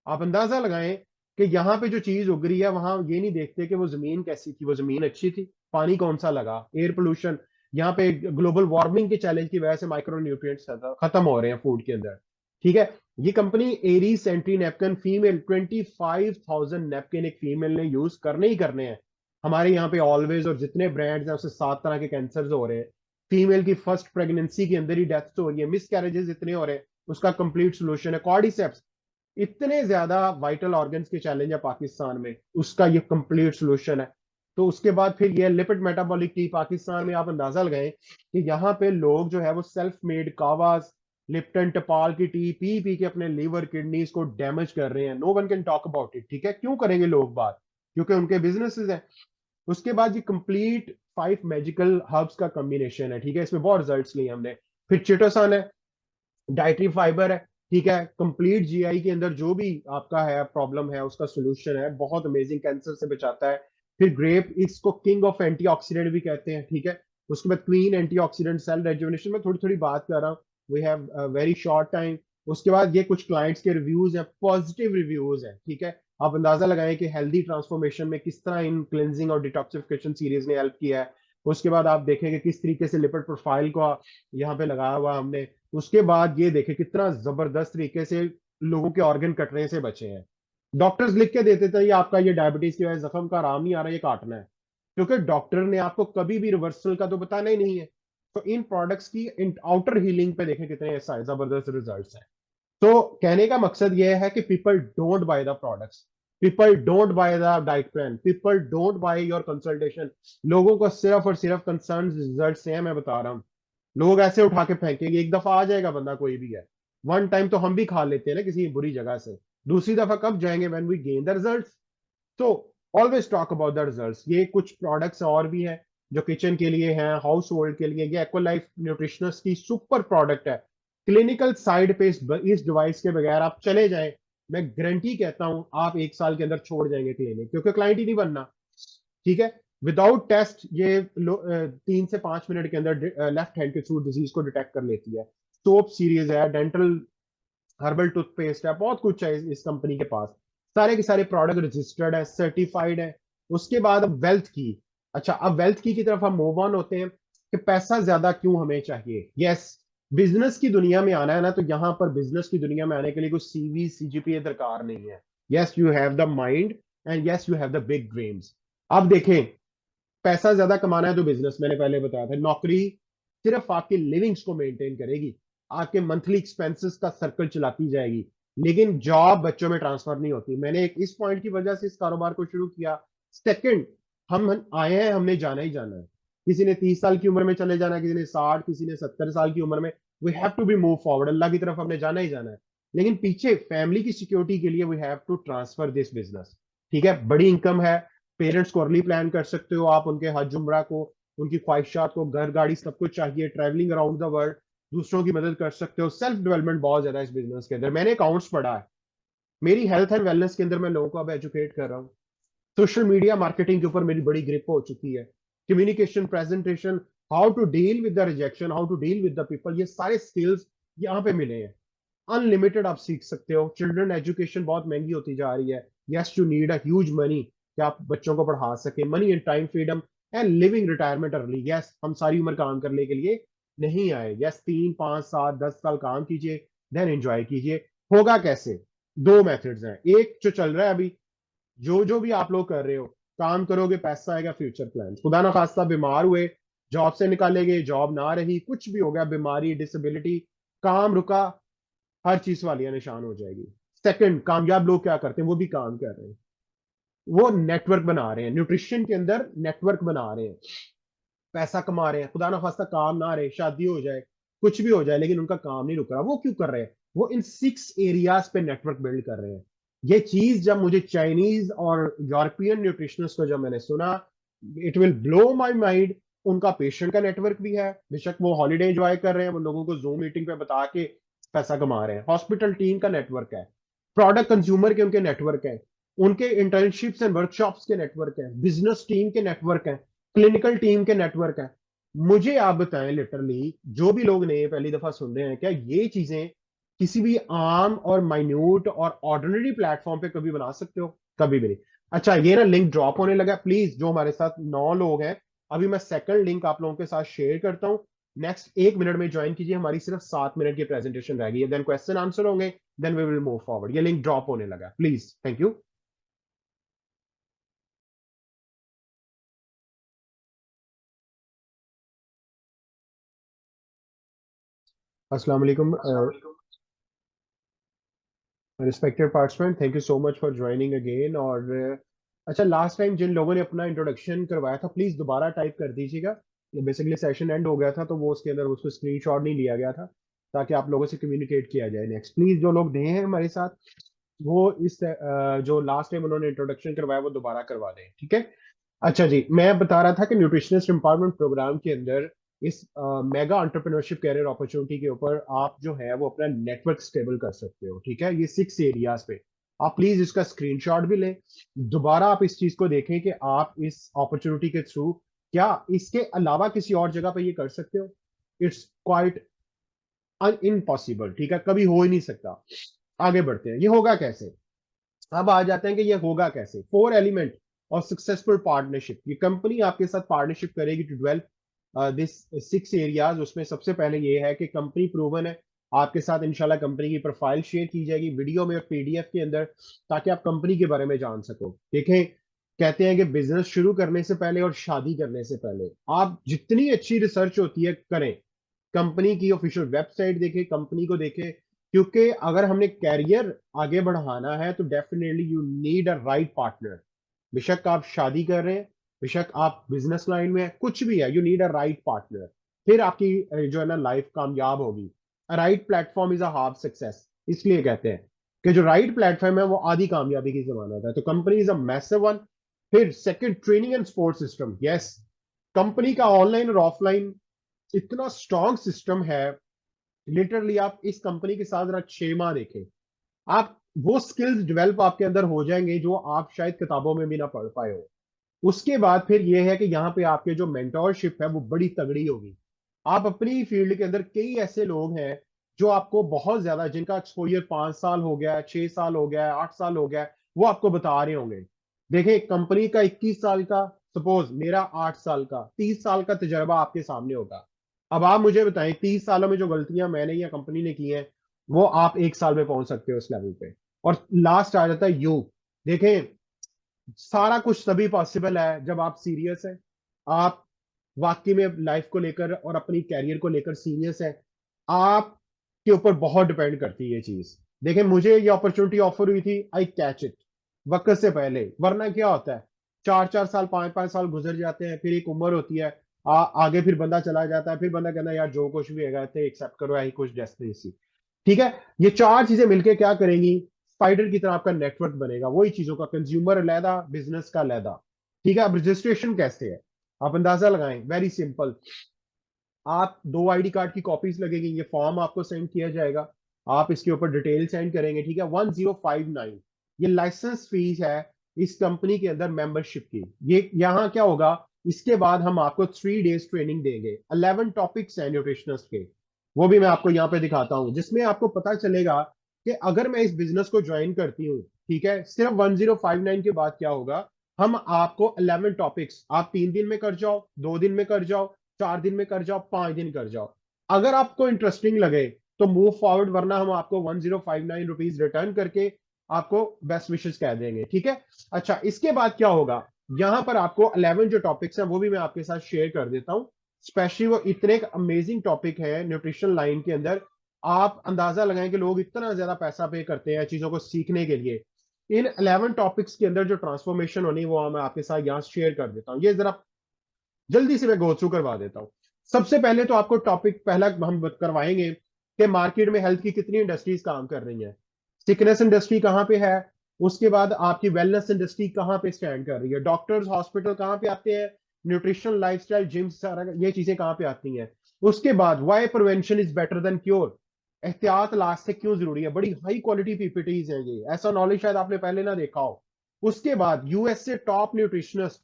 आप अंदाजा लगाएं कि यहाँ पे जो चीज उग रही है, वहां ये नहीं देखते कि वो जमीन कैसी थी, वो जमीन अच्छी थी, पानी कौन सा लगा, एयर पोल्यूशन। यहाँ पे ग्लोबल वार्मिंग के चैलेंज की वजह से माइक्रो न्यूट्रिएंट्स खत्म हो रहे हैं फूड के अंदर, ठीक है। ये कंपनी एरी सेंट्री नेपकिन फीमेल 25,000 नेपकिन एक फीमेल ने यूज करने ही करने हैं। हमारे यहाँ पे ऑलवेज और जितने ब्रांड्स हैं उससे 7 तरह के कैंसर हो रहे हैं। फीमेल की फर्स्ट प्रेगनेंसी के अंदर ही डेथ हो रही है, मिस कैरेजेस इतने हो रहे हैं, उसका कंप्लीट सोल्यूशन है कॉर्डिसेप्स। इतने ज्यादा वाइटल ऑर्गन्स के चैलेंज है पाकिस्तान में, उसका ये कंप्लीट सोल्यूशन है। तो उसके बाद फिर ये लिपिड मेटाबॉलिक टी पाकिस्तान में, आप अंदाजा लगाएं कि यहाँ पे लोग जो है वो सेल्फ मेड कावास, लिप्टन टपाल की टी पी पी के अपने लीवर किडनीज को डैमेज कर रहे हैं। No one can talk about it, ठीक है, क्यों करेंगे लोग बात? क्योंकि उनके बिजनेसेस हैं। उसके बाद ये कंप्लीट 5 मैजिकल हर्ब्स का कॉम्बिनेशन है, ठीक है, इसमें बहुत रिजल्ट्स लिए हमने। फिर चिटोसान है, डाइटरी फाइबर है, ठीक है, कंप्लीट जीआई के अंदर जो भी आपका है प्रॉब्लम है उसका सोल्यूशन है, बहुत अमेजिंग, कैंसर से बचाता है। फिर ग्रेप इसको किंग ऑफ एंटीऑक्सीडेंट भी कहते हैं, ठीक है। उसके बाद क्वीन एंटीऑक्सीडेंट सेल रेजुविनेशन में थोड़ी थोड़ी बात कर रहा हूँ, we have very short time. उसके बाद ये कुछ क्लाइंट्स के रिव्यूज हैं, पॉजिटिव रिव्यूज हैं, ठीक है। आप अंदाजा लगाएं कि हेल्दी ट्रांसफॉर्मेशन में किस तरह इन क्लेंजिंग और डिटॉक्सिफिकेशन सीरीज ने हेल्प किया है। उसके बाद आप देखेंगे किस तरीके से लिपिड प्रोफाइल को यहाँ पे लगाया हुआ हमने। उसके बाद ये देखे कितना जबरदस्त तरीके से लोगों के ऑर्गन कटने से बचे हैं। डॉक्टर्स लिख के देते थे ये आपका ये डायबिटीज की वजह से जख्म का आराम नहीं आ रहा, ये काटना है, क्योंकि डॉक्टर ने आपको कभी भी रिवर्सल का तो बताना ही नहीं है। तो इन प्रोडक्ट्स की इन आउटर हीलिंग पे देखें कितने जबरदस्त रिजल्ट्स हैं। तो कहने का मकसद यह है कि people don't by the products, people don't by the diet plan, people don't by your consultation. लोगों को सिर्फ और सिर्फ कंसर्न रिजल्ट से है, मैं बता रहा हूँ। लोग ऐसे उठा के फेंकेंगे, एक दफा आ जाएगा बंदा कोई भी है, वन टाइम तो हम भी खा लेते हैं ना किसी बुरी जगह से, दूसरी दफा कब जाएंगे? When we gain the results. तो always talk about the results. ये कुछ प्रोडक्ट्स और भी हैं जो किचन के लिए हैं, हाउस होल्ड के लिए। ये एक्वालाइफ न्यूट्रिशनस की सुपर प्रोडक्ट है। क्लिनिकल साइड पे इस डिवाइस के बगैर आप चले जाएं, मैं गारंटी कहता हूं आप 1 साल के अंदर छोड़ जाएंगे क्लिनिक, क्योंकि क्लाइंट ही नहीं बनना, ठीक है। विदाउट टेस्ट ये 3 से 5 मिनट के अंदर लेफ्ट हैंड के थ्रू डिजीज को डिटेक्ट कर लेती है। सोप सीरीज है, डेंटल हर्बल टूथपेस्ट है, बहुत कुछ है इस कंपनी के पास। सारे के सारे प्रोडक्ट रजिस्टर्ड है, सर्टिफाइड है। उसके बाद अब वेल्थ की, अच्छा अब वेल्थ की तरफ हम मूव ऑन होते हैं कि पैसा ज्यादा क्यों हमें चाहिए। यस, बिजनेस की दुनिया में आना है ना, तो यहां पर बिजनेस की दुनिया में आने के लिए कोई सीवी सीजीपीए दरकार नहीं है। Yes you have the mind and yes you have the big dreams. अब देखें, पैसा ज्यादा कमाना है तो बिजनेस, मैंने पहले बताया था, नौकरी सिर्फ आपकी लिविंग्स को मेंटेन करेगी, आपके मंथली एक्सपेंसेस का सर्कल चलाती जाएगी, लेकिन जॉब बच्चों में ट्रांसफर नहीं होती। मैंने एक इस पॉइंट की वजह से इस कारोबार को शुरू किया। सेकंड, हम आए हैं, हमने जाना ही जाना है। किसी ने 30 साल की उम्र में चले जाना है, किसी ने 60, किसी ने 70 साल की उम्र में। We have to be move forward, अल्लाह की तरफ हमने जाना ही जाना है। लेकिन पीछे फैमिली की सिक्योरिटी के लिए we have to transfer this business, ठीक है। बड़ी इनकम है, पेरेंट्स को अर्ली प्लान कर सकते हो आप, उनके हज उम्रा को, उनकी ख्वाहिशात को, घर गाड़ी सब कुछ चाहिए, ट्रैवलिंग अराउंड द वर्ल्ड, दूसरों की मदद कर सकते हो। सेल्फ डेवलपमेंट बहुत ज्यादा है इस बिजनेस के अंदर। मैंने अकाउंट्स पढ़ा है, मेरी हेल्थ एंड वेलनेस के अंदर मैं लोगों को अब एजुकेट कर रहा हूँ। सोशल मीडिया मार्केटिंग के ऊपर मेरी बड़ी ग्रिप हो चुकी है। Communication, presentation, how to deal with the rejection, how to deal with the people, ये सारे स्किल्स यहाँ पे मिले हैं। अनलिमिटेड आप सीख सकते हो। चिल्ड्रन एजुकेशन बहुत महंगी होती जा रही है। Yes you need a huge money कि आप बच्चों को पढ़ा सके। Money and time freedom, and living retirement early. Yes, हम सारी उम्र काम करने के लिए नहीं आए। यस, 3 5 7 10 साल काम कीजिए, देन एंजॉय कीजिए। होगा कैसे? दो मेथड्स हैं। एक जो चल रहा है अभी, जो जो भी आप लोग कर रहे हो, काम करोगे पैसा आएगा, फ्यूचर प्लान, खुदा ना खास्ता बीमार हुए, जॉब से निकाले गए, जॉब ना रही, कुछ भी हो गया, बीमारी, डिसेबिलिटी, काम रुका, हर चीज वालियां निशान हो जाएगी। सेकंड, कामयाब लोग क्या करते हैं? वो भी काम कर रहे हैं, वो नेटवर्क बना रहे हैं, न्यूट्रिशन के अंदर नेटवर्क बना रहे हैं, पैसा कमा रहे हैं, खुदा ना खास्ता काम ना रहे, शादी हो जाए, कुछ भी हो जाए, लेकिन उनका काम नहीं रुक रहा। वो क्यों कर रहे हैं? वो इन 6 एरियाज पे नेटवर्क बिल्ड कर रहे हैं। ये चीज जब मुझे चाइनीज और यूरोपियन न्यूट्रिशनिस्ट को जब मैंने सुना, it will blow my mind. उनका पेशेंट का नेटवर्क भी है, बेशक वो हॉलीडे एंजॉय कर रहे हैं, वो लोगों को जूम मीटिंग पे बता के पैसा कमा रहे हैं। हॉस्पिटल टीम का नेटवर्क है, प्रोडक्ट कंज्यूमर के उनके नेटवर्क है, उनके इंटर्नशिप्स एंड वर्कशॉप्स के नेटवर्क है, बिजनेस टीम के नेटवर्क है, क्लिनिकल टीम के नेटवर्क है। मुझे आप बताएं, लिटरली जो भी लोग नए पहली दफा सुन रहे हैं, क्या ये चीजें किसी भी आम और माइन्यूट और ऑर्डिनरी प्लेटफॉर्म पे कभी बना सकते हो? कभी भी नहीं। अच्छा, ये ना लिंक ड्रॉप होने लगा, प्लीज जो हमारे साथ 9 लोग हैं, अभी मैं सेकंड लिंक आप लोगों के साथ शेयर करता हूं। नेक्स्ट 1 मिनट में ज्वाइन कीजिए, हमारी सिर्फ 7 मिनट की प्रेजेंटेशन रह गई है, देन क्वेश्चन आंसर होंगे, then we will move forward. ये लिंक ड्रॉप होने लगा, प्लीज, थैंक यू। अस्सलाम वालेकुम respected participant, thank you so much for joining again. और अच्छा, लास्ट टाइम जिन लोगों ने अपना इंट्रोडक्शन करवाया था, प्लीज दोबारा टाइप कर दीजिएगा। ये बेसिकली सेशन एंड हो गया था, तो वो उसके अंदर उसको स्क्रीनशॉट नहीं लिया गया था, ताकि आप लोगों से कम्युनिकेट किया जाए। नेक्स्ट प्लीज, जो लोग नए हैं हमारे साथ, वो इस जो लास्ट टाइम उन्होंने इंट्रोडक्शन करवाया वो दोबारा करवा दें, ठीक है? अच्छा जी, मैं बता रहा था कि न्यूट्रिशनिस्ट एम्पावरमेंट प्रोग्राम के अंदर इस मेगा एंटरप्रेन्योरशिप कैरियर अपॉर्चुनिटी के ऊपर आप जो है वो अपना नेटवर्क स्टेबल कर सकते हो, ठीक है? ये 6 एरियाज पे आप प्लीज इसका स्क्रीनशॉट भी लें, दोबारा आप इस चीज को देखें कि आप इस अपॉर्चुनिटी के थ्रू क्या इसके अलावा किसी और जगह पे ये कर सकते हो। इट्स क्वाइट इम्पॉसिबल, ठीक है? कभी हो ही नहीं सकता। आगे बढ़ते हैं, ये होगा कैसे? अब आ जाते हैं कि ये होगा कैसे। 4 एलिमेंट और सक्सेसफुल पार्टनरशिप, ये कंपनी आपके साथ पार्टनरशिप करेगी टू डेवलप दिस 6 एरियाज। उसमें सबसे पहले ये है कि कंपनी प्रूवन है, आपके साथ इंशाल्लाह कंपनी की प्रोफाइल शेयर की जाएगी वीडियो में और पीडीएफ के अंदर, ताकि आप कंपनी के बारे में जान सको। देखें, कहते हैं कि बिजनेस शुरू करने से पहले और शादी करने से पहले आप जितनी अच्छी रिसर्च होती है करें, कंपनी की ऑफिशियल वेबसाइट देखें, कंपनी को देखें, क्योंकि अगर हमने कैरियर आगे बढ़ाना है तो definitely you need a right partner. बेशक आप शादी कर रहे हैं, बेशक आप बिजनेस लाइन में है, कुछ भी है, you need a right partner. फिर आपकी जो है ना लाइफ कामयाब होगी। Right platform is a half success, इसलिए कहते हैं कि जो राइट प्लेटफॉर्म है वो आधी कामयाबी की जमानत है। तो company is a massive one. फिर second, training and support system. Yes, company का ऑनलाइन और ऑफलाइन इतना स्ट्रॉन्ग सिस्टम है। लिटरली आप इस कंपनी के साथ जरा 6 माह देखें, आप वो स्किल्स डेवलप आपके अंदर हो जाएंगे जो आप शायद किताबों में भी ना पढ़ पाए हो। उसके बाद फिर ये है कि यहाँ पे आपके जो मेंटोरशिप है वो बड़ी तगड़ी होगी। आप अपनी फील्ड के अंदर कई ऐसे लोग हैं जो आपको बहुत ज्यादा, जिनका एक्सपोजर 5 साल हो गया है, 6 साल हो गया है, 8 साल हो गया है, वो आपको बता रहे होंगे। देखिए, कंपनी का 21 साल का, सपोज मेरा 8 साल का, 30 साल का तजर्बा आपके सामने होगा। अब आप मुझे बताएं, 30 सालों में जो गलतियां मैंने या कंपनी ने की हैं, वो आप 1 साल में पहुंच सकते हो उस लेवल पे। और लास्ट आ जाता है यू। देखें, सारा कुछ तभी पॉसिबल है जब आप सीरियस हैं, आप वाकई में लाइफ को लेकर और अपनी कैरियर को लेकर सीरियस है। आपके ऊपर बहुत डिपेंड करती है ये चीज। देखें, मुझे ये अपॉर्चुनिटी ऑफर हुई थी, आई कैच इट वक्त से पहले। वरना क्या होता है, 4 4 साल 5 5 साल गुजर जाते हैं, फिर एक उम्र होती है, आगे फिर बंदा चला जाता है, फिर बंदा कहता है यार जो कुछ भी है थे एक्सेप्ट करो, यही कुछ डेस्टिनी सी। ठीक है, ये 4 चीजें मिलके क्या करेंगी? स्पाइडर की तरह आपका नेटवर्क बनेगा, वही चीजों का, कंज्यूमर अलहदा, बिजनेस का अलहदा। ठीक है, अब रजिस्ट्रेशन कैसे है? आप अंदाजा लगाएं, वेरी सिंपल। आप 2 आईडी कार्ड की कॉपीज लगेगी, ये फॉर्म आपको सेंड किया जाएगा, आप इसके ऊपर डिटेल सेंड करेंगे, ठीक है? 1059 ये लाइसेंस फीस है इस कंपनी के अंदर मेंबरशिप की। ये यहाँ क्या होगा, इसके बाद हम आपको 3 डेज ट्रेनिंग देंगे, 11 टॉपिक्स हैं न्यूट्रिशनिस्ट के, वो भी मैं आपको यहाँ पे दिखाता हूँ, जिसमें आपको पता चलेगा कि अगर मैं इस बिजनेस को ज्वाइन करती हूँ, ठीक है, सिर्फ 1059 के बाद क्या होगा, हम आपको 11 टॉपिक्स, आप 3 दिन में कर जाओ, 2 दिन में कर जाओ, 4 दिन में कर जाओ, 5 दिन कर जाओ, अगर आपको इंटरेस्टिंग लगे तो मूव फॉरवर्ड, वरना हम आपको 1059 रिटर्न करके आपको बेस्ट विशेस कह देंगे, ठीक है। अच्छा, इसके बाद क्या होगा, यहां पर आपको 11 जो टॉपिक्स हैं वो भी मैं आपके साथ शेयर कर देता हूं। स्पेशली वो इतने अमेजिंग टॉपिक है न्यूट्रिशन लाइन के अंदर, आप अंदाजा लगाएं कि लोग इतना ज्यादा पैसा पे करते हैं चीजों को सीखने के लिए। इन 11 टॉपिक्स के अंदर जो ट्रांसफॉर्मेशन होनी वो मैं आपके साथ यहाँ शेयर कर देता हूँ, ये जरा जल्दी से मैं गो थ्रू करवा देता हूँ। सबसे पहले तो आपको टॉपिक पहला हम करवाएंगे कि मार्केट में हेल्थ की कितनी इंडस्ट्रीज काम कर रही हैं, सिकनेस इंडस्ट्री कहाँ पे है, उसके बाद आपकी वेलनेस इंडस्ट्री कहाँ पे स्टैंड कर रही है, डॉक्टर्स हॉस्पिटल कहाँ पे आते हैं, न्यूट्रिशन लाइफस्टाइल जिम सारा ये चीजें कहाँ पे आती हैं। उसके बाद why prevention is better than cure, एहतियात लास्ट से क्यों जरूरी है, बड़ी हाई क्वालिटी पीपीटीज हैं ये, ऐसा नॉलेज शायद आपने पहले ना देखा हो। उसके बाद यूएस से टॉप न्यूट्रिशनिस्ट,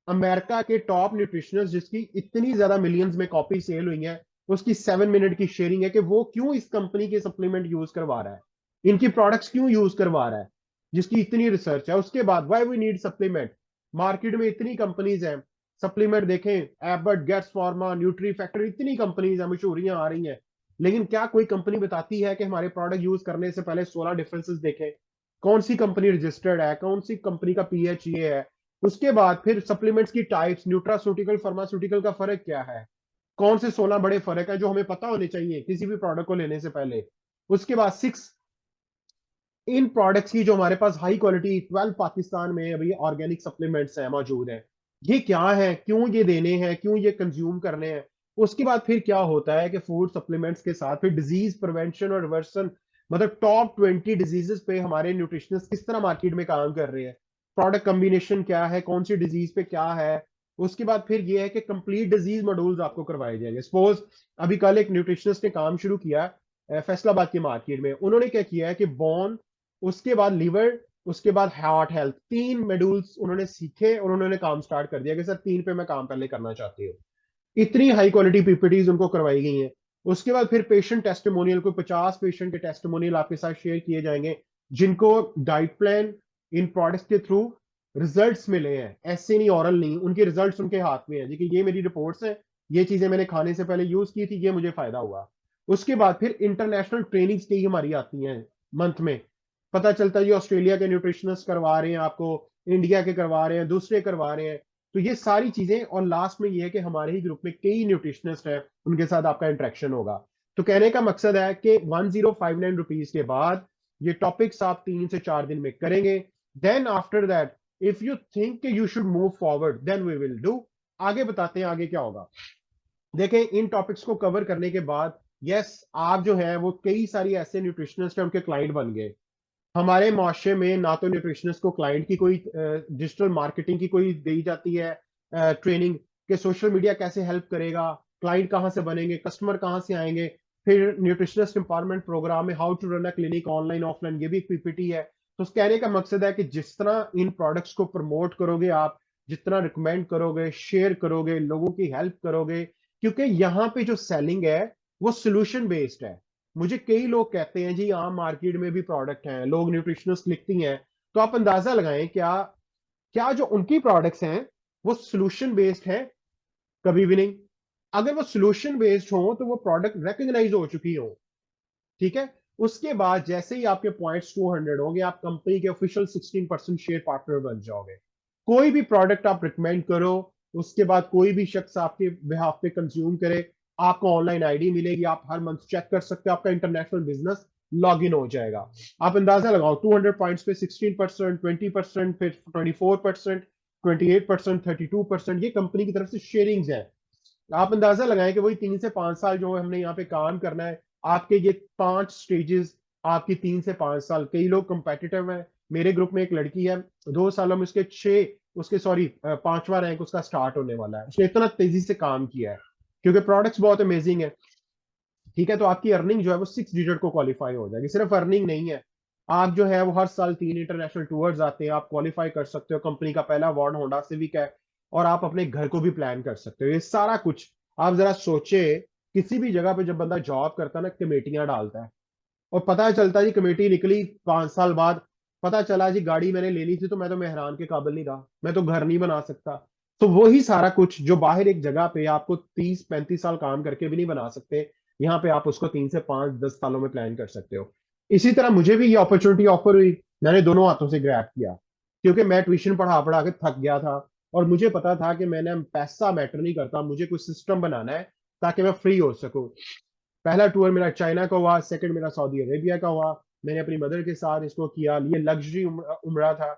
अमेरिका के टॉप न्यूट्रिशनिस्ट जिसकी इतनी ज्यादा मिलियंस में कॉपी सेल हुई है, उसकी 7 मिनट की शेयरिंग है कि वो क्यों इस कंपनी के सप्लीमेंट यूज करवा रहा है, इनकी प्रोडक्ट्स क्यों यूज करवा रहा है, जिसकी इतनी रिसर्च है। उसके बाद why we need supplement, market में इतनी कंपनीज हैं, सप्लीमेंट देखें, Abbott, Getz pharma, Nutrifactor, इतनी कंपनीज हैं, मशहूरियां आ रही हैं, लेकिन क्या कोई कंपनी बताती है कि हमारे प्रोडक्ट यूज करने से पहले 16 डिफरेंसेस देखें, कौन सी कंपनी रजिस्टर्ड है, कौन सी कंपनी का पीएचए है। उसके बाद फिर सप्लीमेंट्स की टाइप्स, न्यूट्रास्यूटिकल फार्मास्यूटिकल का फर्क क्या है, कौन से 16 बड़े फर्क है जो हमें पता होने चाहिए किसी भी प्रोडक्ट को लेने से पहले। उसके बाद 6 इन प्रोडक्ट्स की जो हमारे पास हाई क्वालिटी 12 पाकिस्तान में अभी ऑर्गेनिक सप्लीमेंट्स हैं मौजूद हैं, ये क्या है, क्यों ये देने हैं, क्यों ये कंज्यूम करने हैं। उसके बाद फिर क्या होता है कि फूड सप्लीमेंट्स के साथ फिर डिजीज प्रिवेंशन और रिवर्सन, मतलब टॉप 20 डिजीजेस पे हमारे न्यूट्रिशनिस्ट किस तरह मार्केट में काम कर रहे हैं, प्रोडक्ट कॉम्बिनेशन क्या है, कौन सी डिजीज पे क्या है। उसके बाद फिर ये है कि कंप्लीट डिजीज मॉड्यूल्स आपको करवाए जाएंगे। सपोज अभी कल एक न्यूट्रिशनिस्ट ने काम शुरू किया फैसलाबाद के मार्केट में, उन्होंने क्या किया है कि बोन, उसके बाद लिवर, उसके बाद हार्ट हेल्थ, 3 मॉड्यूल्स उन्होंने सीखे और उन्होंने काम स्टार्ट कर दिया कि सर 3 पे मैं काम पहले करना चाहती हूँ। इतनी हाई क्वालिटी पीपीटीज उनको करवाई गई हैं। उसके बाद फिर पेशेंट टेस्टिमोनियल, को 50 पेशेंट के टेस्टिमोनियल आपके साथ शेयर किए जाएंगे जिनको डाइट प्लान इन प्रोडक्ट्स के थ्रू रिजल्ट्स मिले हैं, ऐसे नहीं ऑरल नहीं, उनके रिजल्ट्स उनके हाथ में है जी कि ये मेरी रिपोर्ट्स हैं, ये चीजें मैंने खाने से पहले यूज की थी, ये मुझे फायदा हुआ। उसके बाद फिर इंटरनेशनल ट्रेनिंग्स की हमारी आती हैं मंथ में, पता चलता है जी ऑस्ट्रेलिया के न्यूट्रिशनिस्ट करवा रहे हैं आपको, इंडिया के करवा रहे हैं, दूसरे करवा रहे हैं। तो ये सारी चीजें, और लास्ट में ये है कि हमारे ही ग्रुप में कई न्यूट्रिशनिस्ट हैं, उनके साथ आपका इंटरेक्शन होगा। तो कहने का मकसद है कि 1059 रुपीज के बाद ये टॉपिक्स आप 3 से 4 दिन में करेंगे। Then after that if you think you should move forward then we will do. आगे बताते हैं आगे क्या होगा। देखें, इन टॉपिक्स को कवर करने के बाद यस आप जो है वो कई सारी ऐसे न्यूट्रिशनिस्ट हैं उनके क्लाइंट बन गए। हमारे माशरे में ना तो न्यूट्रिशनिस्ट को क्लाइंट की कोई डिजिटल मार्केटिंग की कोई दी जाती है ट्रेनिंग, कि सोशल मीडिया कैसे हेल्प करेगा, क्लाइंट कहाँ से बनेंगे, कस्टमर कहाँ से आएंगे। फिर न्यूट्रिशनिस्ट एम्पावरमेंट प्रोग्राम में how to run a clinic online offline, ये भी एक पीपीटी है। तो कहने का मकसद है कि जिस तरह इन प्रोडक्ट्स को प्रमोट करोगे आप, जितना रिकमेंड करोगे, शेयर करोगे, लोगों की हेल्प करोगे, क्योंकि यहाँ पे जो सेलिंग है वो सोल्यूशन बेस्ड है। मुझे कई लोग कहते हैं जी आम मार्केट में भी प्रोडक्ट हैं, लोग न्यूट्रिशनिस्ट लिखती हैं, तो आप अंदाजा लगाएं क्या क्या जो उनकी प्रोडक्ट्स हैं वो सोल्यूशन बेस्ड है? कभी भी नहीं। अगर वो सोल्यूशन बेस्ड हो तो वो प्रोडक्ट रिकग्नाइज हो चुकी हो, ठीक है। उसके बाद जैसे ही आपके पॉइंट्स 200 होंगे, आप कंपनी के ऑफिशियल 16% शेयर पार्टनर बन जाओगे। कोई भी प्रोडक्ट आप रिकमेंड करो, उसके बाद कोई भी शख्स आपके बिहाफ पे कंज्यूम करे, आपको ऑनलाइन आईडी मिलेगी, आप हर मंथ चेक कर सकते हो, आपका इंटरनेशनल बिजनेस लॉग इन हो जाएगा। आप अंदाजा लगाओ 200 पॉइंट्स पे 16%, 20%, फिर 24%, 28%, 32%, ये कंपनी की तरफ से शेयरिंग्स है। आप अंदाजा लगाएं कि वही 3 से 5 साल जो हमने यहाँ पे काम करना है, आपके ये 5 स्टेजेस, आपकी 3 से 5 साल। कई लोग कंपेटिटिव हैं, मेरे ग्रुप में एक लड़की है, 2 सालों में उसके 6, उसके सॉरी 5वां रैंक उसका स्टार्ट होने वाला है। उसने इतना तेजी से काम किया है क्योंकि प्रोडक्ट्स बहुत अमेजिंग है, ठीक है। तो आपकी अर्निंग जो है वो 6 डिजिट को क्वालिफाई हो जाएगी। सिर्फ अर्निंग नहीं है, आप जो है वो हर साल 3 इंटरनेशनल टूर्स आते हैं, आप क्वालिफाई कर सकते हो, कंपनी का पहला अवार्ड होंडा सिविक है, और आप अपने घर को भी प्लान कर सकते हो। ये सारा कुछ आप जरा सोचे, किसी भी जगह पे जब बंदा जॉब करता है ना, कमेटियां डालता है और पता चलता है जी कमेटी निकली 5 साल बाद पता चला जी गाड़ी मैंने लेनी थी तो मैं तो मेहरान के काबिल नहीं रहा, मैं तो घर नहीं बना सकता। तो वही सारा कुछ जो बाहर एक जगह पे आपको 30-35 साल काम करके भी नहीं बना सकते, यहाँ पे आप उसको 3 से 5-10 सालों में प्लान कर सकते हो। इसी तरह मुझे भी ये अपॉर्चुनिटी ऑफर हुई, मैंने दोनों हाथों से ग्रैब किया, क्योंकि मैं ट्यूशन पढ़ा पढ़ा के थक गया था। और मुझे पता था कि मैंने पैसा मैटर नहीं करता, मुझे कुछ सिस्टम बनाना है ताकि मैं फ्री हो सकूं। पहला टूर मेरा चाइना का हुआ, सेकंड मेरा सऊदी अरेबिया का हुआ। मैंने अपनी मदर के साथ इसको किया, ये लग्जरी उम्रा था।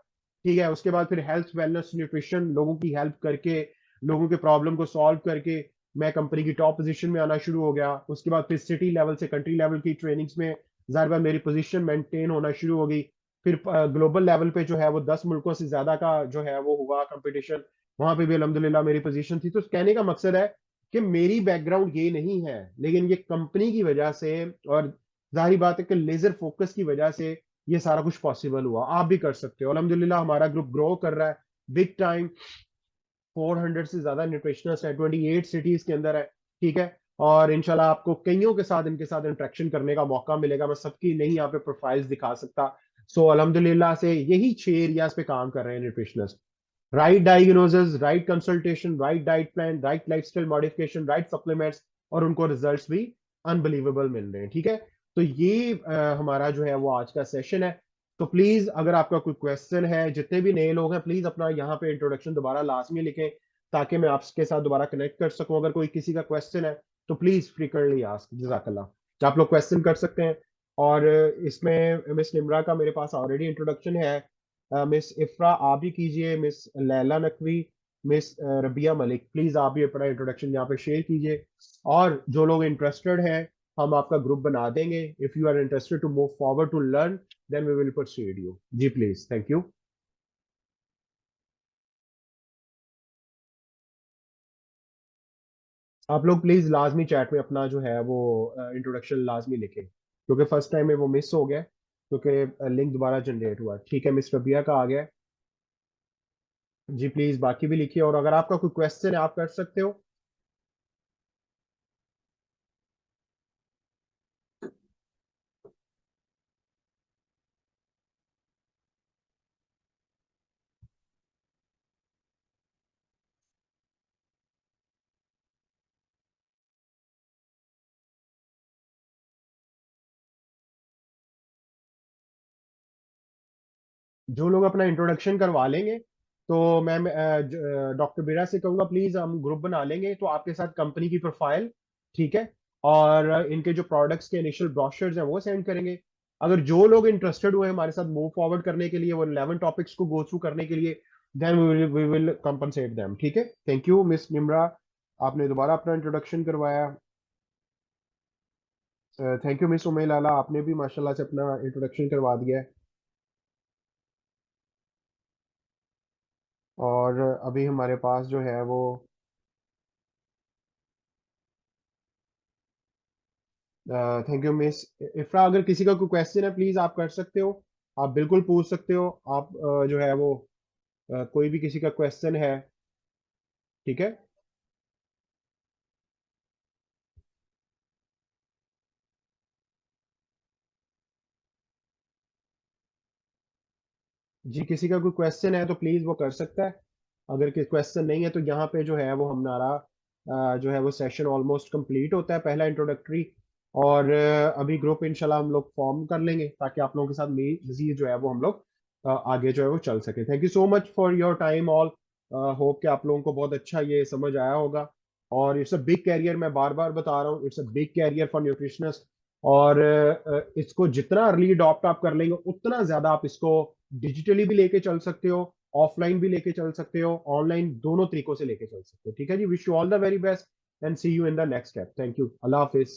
ठीक है, उसके बाद फिर हेल्थ वेलनेस न्यूट्रिशन, लोगों की हेल्प करके, लोगों के प्रॉब्लम को सॉल्व करके मैं कंपनी की टॉप पोजीशन में आना शुरू हो गया। उसके बाद फिर सिटी लेवल से कंट्री लेवल की ट्रेनिंग्स में ज़ाहिर बात मेरी पोजीशन मेंटेन होना शुरू हो गई। फिर ग्लोबल लेवल पे जो है वो 10 मुल्कों से ज्यादा का जो है वो हुआ कंपटीशन, वहां पे भी अल्हम्दुलिल्लाह मेरी पोजीशन थी। तो कहने का मकसद है कि मेरी बैकग्राउंड ये नहीं है, लेकिन ये कंपनी की वजह से और जाहिर बात है कि लेजर फोकस की वजह से ये सारा कुछ पॉसिबल हुआ। आप भी कर सकते हो। अल्हम्दुलिल्लाह हमारा ग्रुप ग्रो कर रहा है बिग टाइम। 400 से ज्यादा न्यूट्रिशनिस्ट है, 28 सिटीज के अंदर है। ठीक है, और इंशाल्लाह आपको कईयों के साथ इनके साथ इंटरेक्शन करने का मौका मिलेगा। मैं सबकी नहीं यहाँ पे प्रोफाइल्स दिखा सकता। सो अल्हम्दुलिल्लाह से यही 6 एरियाज पे काम कर रहे हैं nutritionist: right diagnosis, right consultation, right diet plan, right lifestyle modification, right supplements, और उनको रिजल्ट्स भी अनबिलीवेबल मिल रहे हैं। ठीक है, तो ये हमारा जो है वो आज का सेशन है। तो प्लीज अगर आपका कोई क्वेश्चन है, जितने भी नए लोग हैं प्लीज अपना यहाँ पे इंट्रोडक्शन दोबारा लाजमी लिखें, ताकि मैं आपके साथ दोबारा कनेक्ट कर सकूं। अगर कोई किसी का क्वेश्चन है तो प्लीज फ्रीक्वेंटली आस्क। जज़ाकल्लाह, आप लोग क्वेश्चन कर सकते हैं। और इसमें मिस निम्रा का मेरे पास ऑलरेडी इंट्रोडक्शन है। मिस इफ्रा आप भी कीजिए, miss Laila Naqvi, miss Rabia Malik, please आप भी अपना इंट्रोडक्शन यहाँ पे शेयर कीजिए। और जो लोग इंटरेस्टेड हैं हम आपका ग्रुप बना देंगे। If you are interested to move forward to learn, then we will persuade you। जी प्लीज, थैंक यू। आप लोग प्लीज लाजमी चैट में अपना जो है वो इंट्रोडक्शन लाजमी लिखें, क्योंकि फर्स्ट टाइम में वो मिस हो गया, क्योंकि लिंक दोबारा जनरेट हुआ। ठीक है, मिस रबिया का आ गया है। जी प्लीज बाकी भी लिखिए, और अगर आपका कोई क्वेश्चन है आप कर सकते हो। जो लोग अपना इंट्रोडक्शन करवा लेंगे तो मैं डॉक्टर बिरा से कहूंगा प्लीज हम ग्रुप बना लेंगे, तो आपके साथ कंपनी की प्रोफाइल, ठीक है, और इनके जो प्रोडक्ट्स के इनिशियल ब्रोशर्स हैं वो सेंड करेंगे। अगर जो लोग इंटरेस्टेड हुए हमारे साथ मूव फॉरवर्ड करने के लिए, वो 11 टॉपिक्स को गो थ्रू करने के लिए, then we will compensate them. ठीक है, थैंक यू मिस निम्रा, आपने दोबारा अपना इंट्रोडक्शन करवाया। थैंक यू मिस उमेल आला, आपने भी माशाल्लाह से अपना इंट्रोडक्शन करवा दिया है। और अभी हमारे पास जो है वो थैंक यू मिस इफ्रा। अगर किसी का कोई क्वेश्चन है प्लीज आप कर सकते हो, आप बिल्कुल पूछ सकते हो। आप जो है वो कोई भी किसी का क्वेश्चन है, ठीक है। जी किसी का कोई क्वेश्चन है तो प्लीज वो कर सकता है। अगर क्वेश्चन नहीं है तो यहाँ पे जो है वो हमारा जो है वो सेशन ऑलमोस्ट कंप्लीट होता है, पहला इंट्रोडक्टरी। और अभी ग्रुप इंशाल्लाह हम लोग फॉर्म कर लेंगे ताकि आप लोगों के साथ मजीद जो है वो हम लोग आगे जो है वो चल सके। Thank you so much for your time all. Hope कि आप लोगों को बहुत अच्छा ये समझ आया होगा। और इट्स अ बिग कैरियर, मैं बार बार बता रहा हूँ, it's a big career for nutritionist. और इसको जितना अर्ली अडॉप्ट आप कर लेंगे उतना ज्यादा आप इसको डिजिटली भी लेके चल सकते हो, ऑफलाइन भी लेके चल सकते हो, ऑनलाइन, दोनों तरीकों से लेके चल सकते हो। ठीक है जी, wish you all the very best and see you in the next step. Thank you, अल्लाह हाफिज।